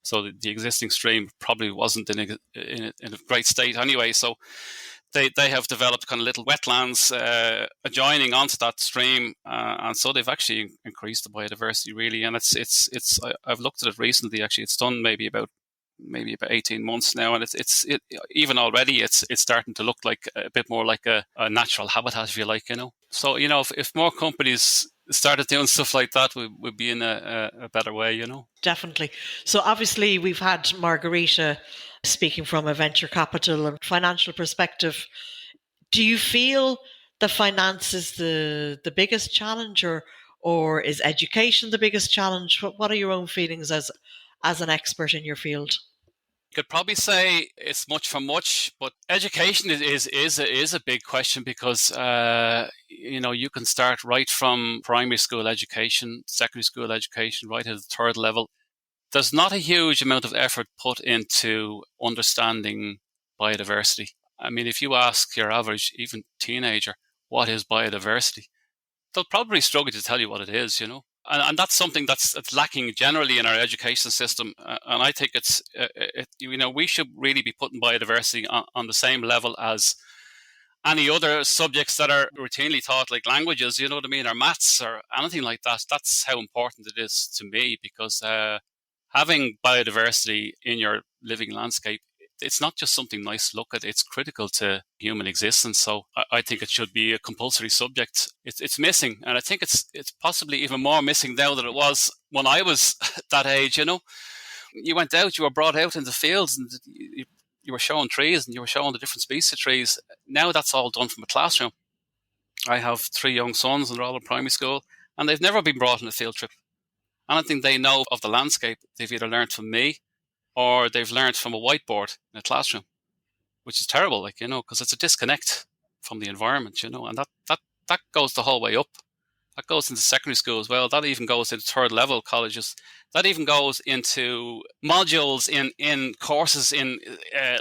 So the existing stream probably wasn't in a great state anyway. So they have developed kind of little wetlands adjoining onto that stream, and so they've actually increased the biodiversity, really. And it's I've looked at it recently. Actually, it's done maybe about 18 months now, and it's even already it's starting to look like a bit more like a natural habitat, if you like. So if more companies started doing stuff like that, we'd be in a better way, Definitely. So obviously we've had Margarita speaking from a venture capital and financial perspective. Do you feel the finance is the biggest challenge, or is education the biggest challenge? What are your own feelings as an expert in your field? Could probably say it's much for much, but education is a big question, because you can start right from primary school education, secondary school education, right at the third level. There's not a huge amount of effort put into understanding biodiversity. I mean, if you ask your average, even teenager, what is biodiversity, they'll probably struggle to tell you what it is, And that's something that's lacking generally in our education system. And I think we should really be putting biodiversity on the same level as any other subjects that are routinely taught, like languages, you know what I mean, or maths or anything like that. That's how important it is to me, because having biodiversity in your living landscape, it's not just something nice to look at, it's critical to human existence. So I think it should be a compulsory subject. It's missing, and I think it's possibly even more missing now than it was when I was that age. You went out, you were brought out in the fields, and you were showing trees, and you were showing the different species of trees. Now that's all done from a classroom. I have 3 young sons, and they're all in primary school, and they've never been brought on a field trip. Anything they know of the landscape, they've either learned from me, or they've learned from a whiteboard in a classroom, which is terrible, because it's a disconnect from the environment, and that goes the whole way up. That goes into secondary school as well. That even goes into third level colleges. That even goes into modules in courses, in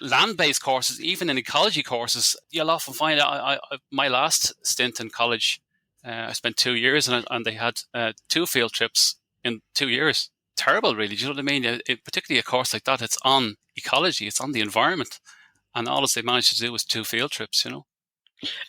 land-based courses, even in ecology courses. You'll often find my last stint in college, I spent 2 years, and they had 2 field trips in 2 years. Terrible, really. Do you know what I mean? Particularly a course like that, it's on ecology, it's on the environment, and all they managed to do was 2 field trips.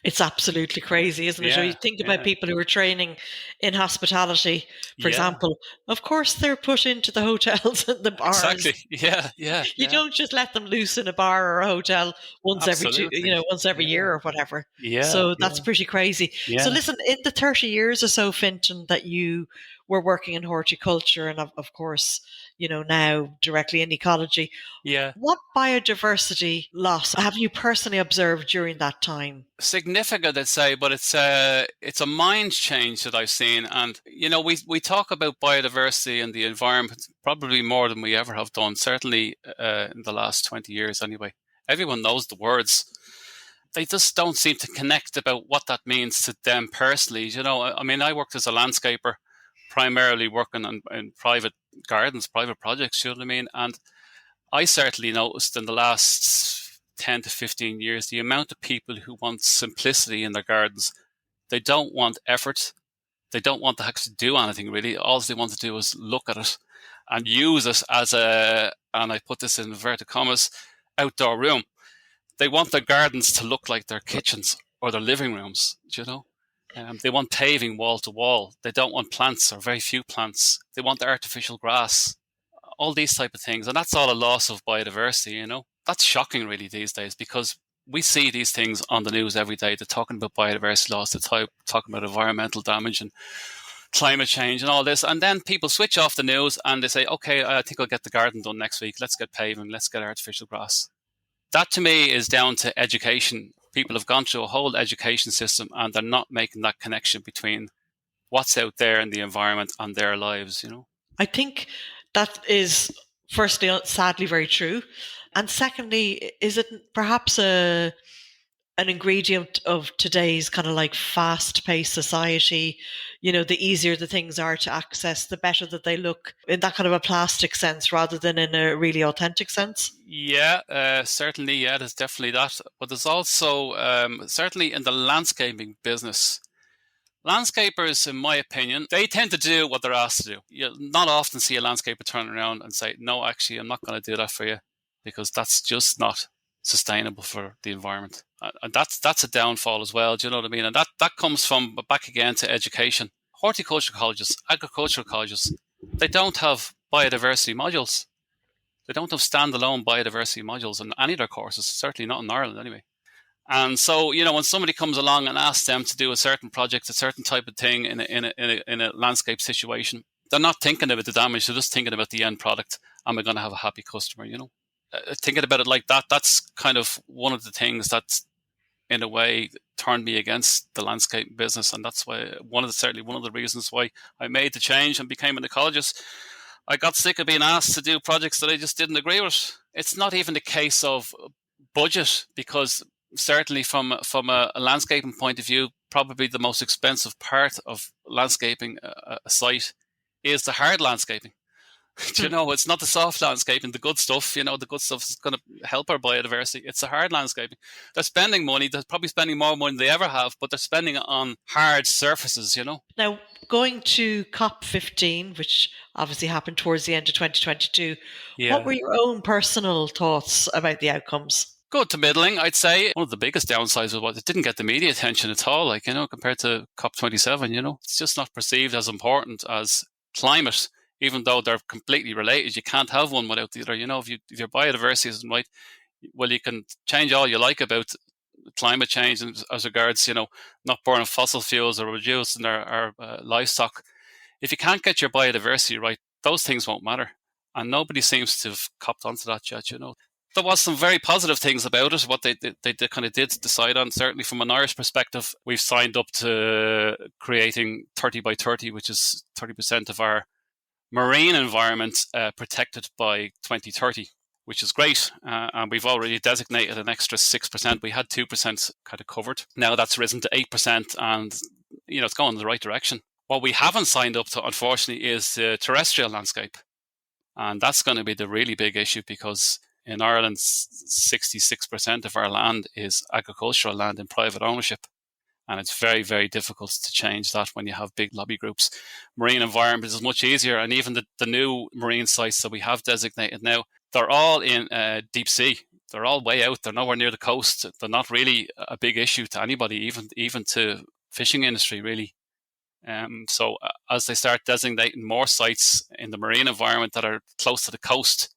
It's absolutely crazy, isn't it? You think about people who are training in hospitality, for example. Of course, they're put into the hotels and the bars. Exactly. Yeah. You don't just let them loose in a bar or a hotel once every year or whatever. Yeah. So that's pretty crazy. Yeah. So listen, in the 30 years or so, Fintan, that you were working in horticulture and of course, now directly in ecology. Yeah. What biodiversity loss have you personally observed during that time? Significant, I'd say, but it's a mind change that I've seen. And, we talk about biodiversity and the environment probably more than we ever have done, certainly in the last 20 years anyway. Everyone knows the words. They just don't seem to connect about what that means to them personally. I mean, I worked as a landscaper, primarily working in private gardens, private projects, you know what I mean? And I certainly noticed in the last 10 to 15 years, the amount of people who want simplicity in their gardens. They don't want effort. They don't want to actually do anything really. All they want to do is look at it and use it as and I put this in inverted commas, outdoor room. They want their gardens to look like their kitchens or their living rooms, they want paving wall to wall. They don't want plants or very few plants. They want artificial grass, all these type of things. And that's all a loss of biodiversity, That's shocking really these days, because we see these things on the news every day. They're talking about biodiversity loss, they're talking about environmental damage and climate change and all this. And then people switch off the news and they say, okay, I think I'll get the garden done next week. Let's get paving, let's get artificial grass. That to me is down to education. People have gone through a whole education system and they're not making that connection between what's out there in the environment and their lives, I think that is, firstly, sadly very true. And secondly, is it perhaps an ingredient of today's kind of like fast-paced society? The easier the things are to access, the better that they look, in that kind of a plastic sense rather than in a really authentic sense? Yeah, certainly, yeah, there's definitely that. But there's also, certainly in the landscaping business, landscapers, in my opinion, they tend to do what they're asked to do. You'll not often see a landscaper turn around and say, no, actually, I'm not going to do that for you, because that's just not sustainable for the environment. And that's a downfall as well, do you know what I mean? And that comes from, back again, to education. Horticultural colleges, agricultural colleges, they don't have biodiversity modules. They don't have standalone biodiversity modules in any of their courses, certainly not in Ireland anyway. And so, when somebody comes along and asks them to do a certain project, a certain type of thing in a landscape situation, they're not thinking about the damage. They're just thinking about the end product. Am I going to have a happy customer? Thinking about it like that, that's kind of one of the things that's, in a way, turned me against the landscape business. And that's why certainly one of the reasons why I made the change and became an ecologist. I got sick of being asked to do projects that I just didn't agree with. It's not even a case of budget, because certainly from a landscaping point of view, probably the most expensive part of landscaping a site is the hard landscaping. It's not the soft landscaping, the good stuff. The good stuff is going to help our biodiversity. It's the hard landscaping. They're spending money. They're probably spending more money than they ever have, but they're spending it on hard surfaces, Now, going to COP15, which obviously happened towards the end of 2022, What were your own personal thoughts about the outcomes? Good to middling, I'd say. One of the biggest downsides was it didn't get the media attention at all, compared to COP27, It's just not perceived as important as climate, even though they're completely related. You can't have one without the other. If your biodiversity isn't right, well, you can change all you like about climate change as regards, not burning fossil fuels or reducing our livestock. If you can't get your biodiversity right, those things won't matter. And nobody seems to have copped onto that yet, There was some very positive things about it, what they kind of did decide on. Certainly from an Irish perspective, we've signed up to creating 30 by 30, which is 30% of our marine environment protected by 2030, which is great. And we've already designated an extra 6%. We had 2% kind of covered. Now that's risen to 8%, and it's going in the right direction. What we haven't signed up to, unfortunately, is the terrestrial landscape. And that's going to be the really big issue, because in Ireland, 66% of our land is agricultural land in private ownership. And it's very, very difficult to change that when you have big lobby groups. Marine environment is much easier. And even the new marine sites that we have designated now, they're all in deep sea. They're all way out. They're nowhere near the coast. They're not really a big issue to anybody, even to fishing industry, really. So as they start designating more sites in the marine environment that are close to the coast,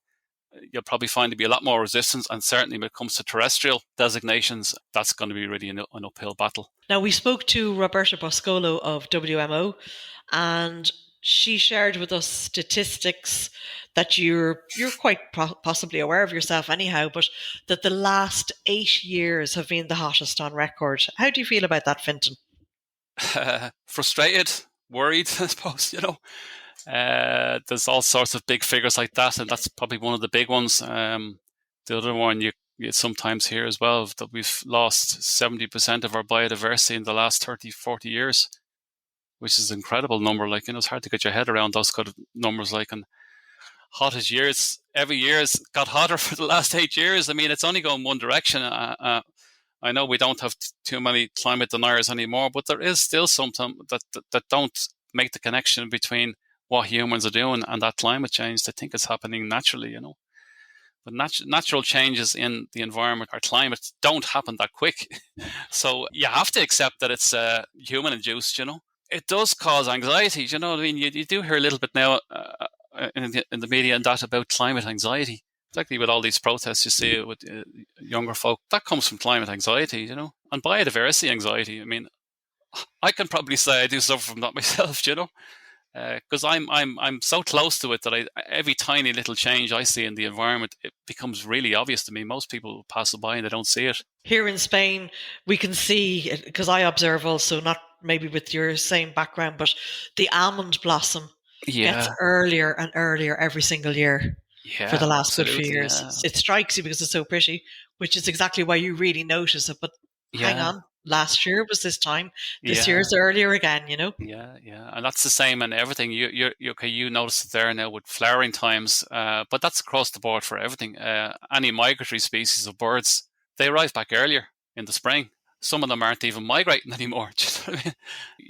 you'll probably find to be a lot more resistance. And certainly when it comes to terrestrial designations, that's going to be really an uphill battle. Now, we spoke to Roberta Boscolo of WMO, and she shared with us statistics that you're quite possibly aware of yourself anyhow, but that the last 8 years have been the hottest on record. How do you feel about that, Fintan? Frustrated, worried, I suppose, there's all sorts of big figures like that, and that's probably one of the big ones. The other one you sometimes hear as well, that we've lost 70% of our biodiversity in the last 30, 40 years, which is an incredible number. Like, it's hard to get your head around those kind of numbers. Like, and hottest years, every year's got hotter for the last 8 years. I mean, it's only going one direction. I know we don't have too many climate deniers anymore, but there is still some that don't make the connection between what humans are doing and that climate change. They think it's happening naturally, But natural changes in the environment or climate don't happen that quick. So you have to accept that it's human induced, It does cause anxiety, I mean? You do hear a little bit now in the media and that about climate anxiety. Particularly with all these protests you see with younger folk, that comes from climate anxiety, and biodiversity anxiety. I mean, I can probably say I do suffer from that myself, because I'm so close to it that every tiny little change I see in the environment, it becomes really obvious to me. Most people pass it by and they don't see it. Here in Spain, we can see, because I observe also, not maybe with your same background, but the almond blossom gets earlier and earlier every single year. For the last good few years. Yeah. It strikes you because it's so pretty, which is exactly why you really notice it. But hang on, last year was this time. This year's earlier again, Yeah. And that's the same in everything. You notice it there now with flowering times, but that's across the board for everything. Any migratory species of birds, they arrive back earlier in the spring. Some of them aren't even migrating anymore.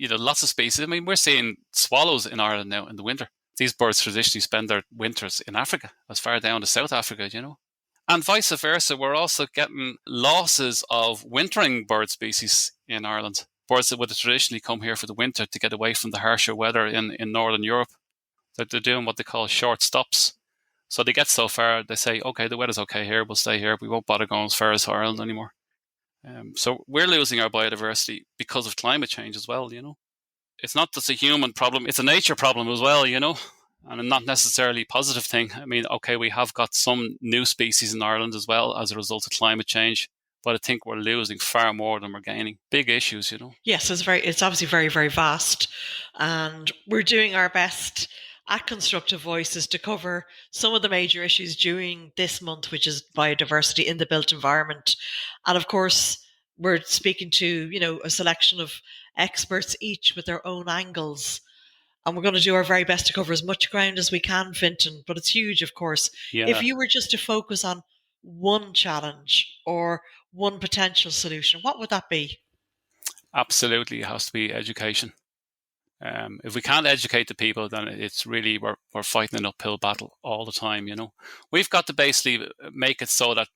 Lots of species. I mean, we're seeing swallows in Ireland now in the winter. These birds traditionally spend their winters in Africa, as far down to South Africa, And vice versa, we're also getting losses of wintering bird species in Ireland. Birds that would have traditionally come here for the winter to get away from the harsher weather in Northern Europe. They're doing what they call short stops. So they get so far, they say, okay, the weather's okay here, we'll stay here. We won't bother going as far as Ireland anymore. So we're losing our biodiversity because of climate change as well, It's not just a human problem, it's a nature problem as well, and not necessarily a positive thing. I mean, okay, we have got some new species in Ireland as well as a result of climate change, but I think we're losing far more than we're gaining. Big issues, Yes, it's obviously very, very vast, and we're doing our best at Constructive Voices to cover some of the major issues during this month, which is biodiversity in the built environment. And of course, we're speaking to, a selection of experts, each with their own angles. And we're going to do our very best to cover as much ground as we can, Fintan, but it's huge, of course. Yeah. If you were just to focus on one challenge or one potential solution, what would that be? Absolutely, it has to be education. If we can't educate the people, then it's really, we're fighting an uphill battle all the time, We've got to basically make it so that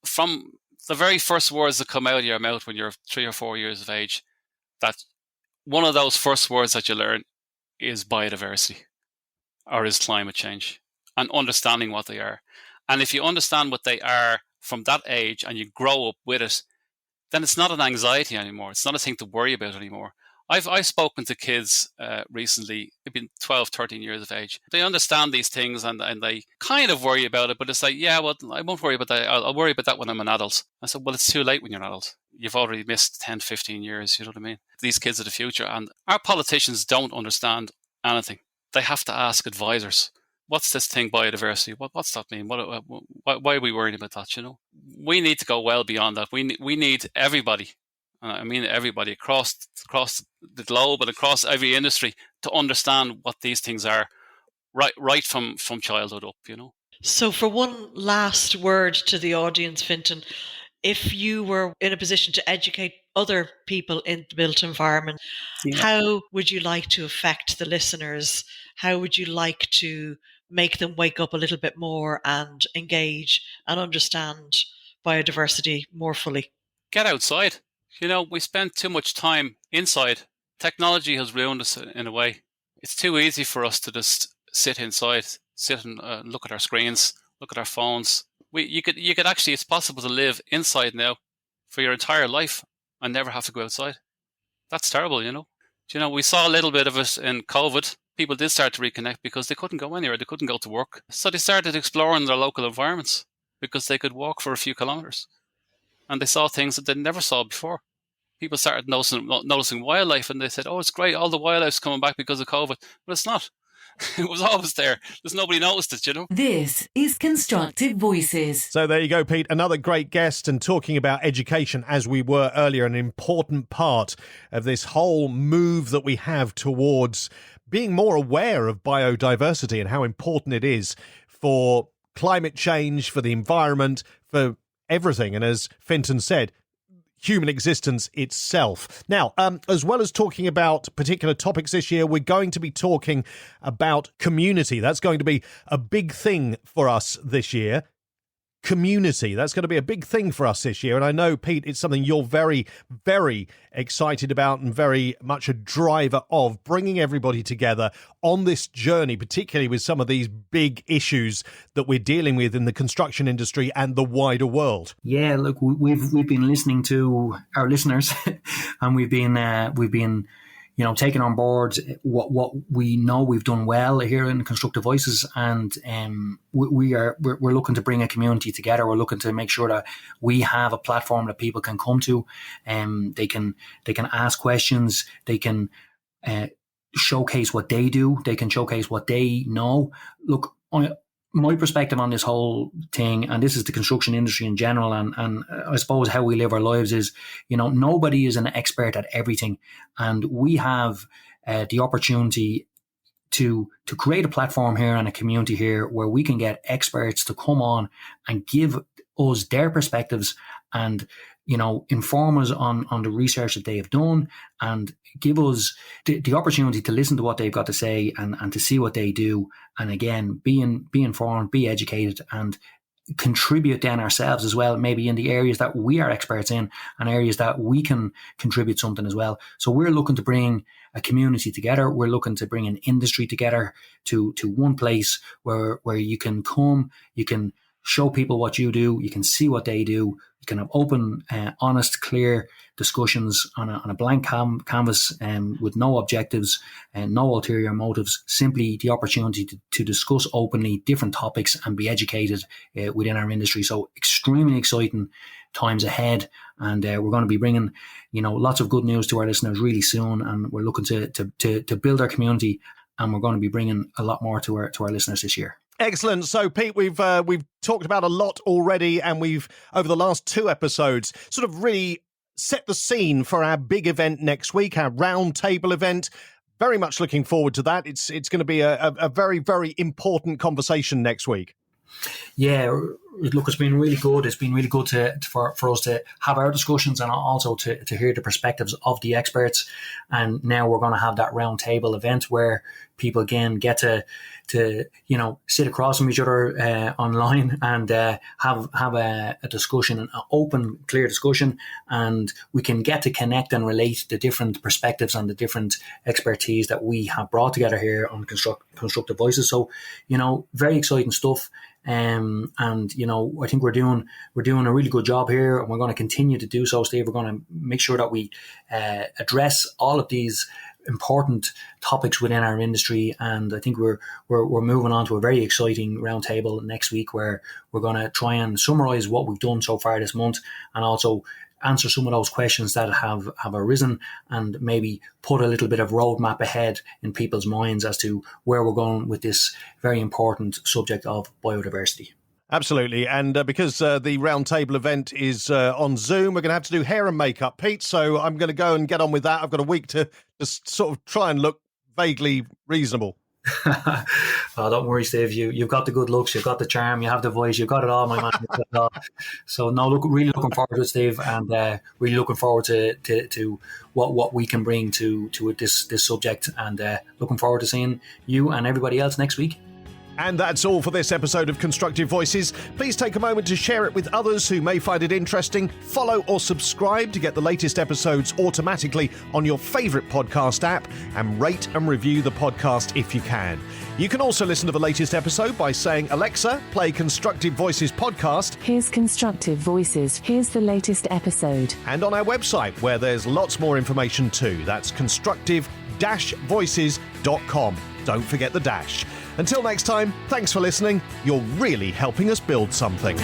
from the very first words that come out of your mouth when you're 3 or 4 years of age, that one of those first words that you learn is biodiversity or is climate change, and understanding what they are. And if you understand what they are from that age and you grow up with it, then it's not an anxiety anymore. It's not a thing to worry about anymore. I've spoken to kids recently, they've been 12, 13 years of age. They understand these things and they kind of worry about it, but it's like, yeah, well, I won't worry about that. I'll worry about that when I'm an adult. I said, well, it's too late when you're an adult. You've already missed 10, 15 years, you know what I mean? These kids are the future, and our politicians don't understand anything. They have to ask advisors. What's this thing, biodiversity? What's that mean? Why are we worried about that, We need to go well beyond that. We need everybody. I mean everybody across the globe and across every industry to understand what these things are right from childhood up, So for one last word to the audience, Fintan, if you were in a position to educate other people in the built environment, how would you like to affect the listeners? How would you like to make them wake up a little bit more and engage and understand biodiversity more fully? Get outside. We spend too much time inside. Technology has ruined us in a way. It's too easy for us to just sit inside, sit and look at our screens, look at our phones. You could actually, it's possible to live inside now for your entire life and never have to go outside. That's terrible, We saw a little bit of it in COVID. People did start to reconnect because they couldn't go anywhere. They couldn't go to work. So they started exploring their local environments because they could walk for a few kilometers. And they saw things that they never saw before. People started noticing wildlife, and they said, oh, it's great, all the wildlife's coming back because of COVID. But it's not. It was always there. Just nobody noticed it, This is Constructive Voices. So there you go, Pete. Another great guest, and talking about education, as we were earlier, an important part of this whole move that we have towards being more aware of biodiversity and how important it is for climate change, for the environment, for everything. And as Fintan said, human existence itself. Now, as well as talking about particular topics this year, we're going to be talking about community. That's going to be a big thing for us this year. Community, that's going to be a big thing for us this year. And I know, Pete, it's something you're very, very excited about and very much a driver of, bringing everybody together on this journey, particularly with some of these big issues that we're dealing with in the construction industry and the wider world. Yeah, look, we've been listening to our listeners, and we've been taking on board what we know we've done well here in Constructive Voices, and we're looking to bring a community together. We're looking to make sure that we have a platform that people can come to, and they can ask questions, they can showcase what they do, they can showcase what they know. Look, my perspective on this whole thing, and this is the construction industry in general, and I suppose how we live our lives, is, nobody is an expert at everything. And we have the opportunity to create a platform here and a community here where we can get experts to come on and give us their perspectives and, inform us on the research that they have done, and give us the opportunity to listen to what they've got to say and to see what they do. And again, be informed, be educated, and contribute then ourselves as well, maybe in the areas that we are experts in and areas that we can contribute something as well. So we're looking to bring a community together. We're looking to bring an industry together to one place where you can come, you can show people what you do, you can see what they do, you can have open, honest, clear discussions on a blank canvas, with no objectives and no ulterior motives, simply the opportunity to discuss openly different topics and be educated within our industry. So extremely exciting times ahead, and we're going to be bringing lots of good news to our listeners really soon, and we're looking to build our community, and we're going to be bringing a lot more to our listeners this year. Excellent. So, Pete, we've talked about a lot already, and we've, over the last 2 episodes, sort of really set the scene for our big event next week, our roundtable event. Very much looking forward to that. It's going to be a very, very important conversation next week. Yeah, look, it's been really good. It's been really good for us to have our discussions, and also to hear the perspectives of the experts. And now we're going to have that roundtable event where people again get to sit across from each other online and have a discussion, an open, clear discussion, and we can get to connect and relate the different perspectives and the different expertise that we have brought together here on Constructive Voices. So, very exciting stuff. And I think we're doing a really good job here, and we're going to continue to do so, Steve. We're going to make sure that we address all of these important topics within our industry, and I think we're moving on to a very exciting roundtable next week where we're going to try and summarize what we've done so far this month, and also answer some of those questions that have arisen, and maybe put a little bit of roadmap ahead in people's minds as to where we're going with this very important subject of biodiversity. Absolutely. And because the roundtable event is on Zoom, we're going to have to do hair and makeup, Pete. So I'm going to go and get on with that. I've got a week to just sort of try and look vaguely reasonable. Oh, don't worry, Steve. You've got the good looks, you've got the charm, you have the voice, you've got it all, my man. You've got it all. So no, really looking forward to it, Steve, and really looking forward to what we can bring to this subject, and looking forward to seeing you and everybody else next week. And that's all for this episode of Constructive Voices. Please take a moment to share it with others who may find it interesting. Follow or subscribe to get the latest episodes automatically on your favourite podcast app, and rate and review the podcast if you can. You can also listen to the latest episode by saying, Alexa, play Constructive Voices podcast. Here's Constructive Voices. Here's the latest episode. And on our website, where there's lots more information too. That's constructive-voices.com. Don't forget the dash. Until next time, thanks for listening. You're really helping us build something.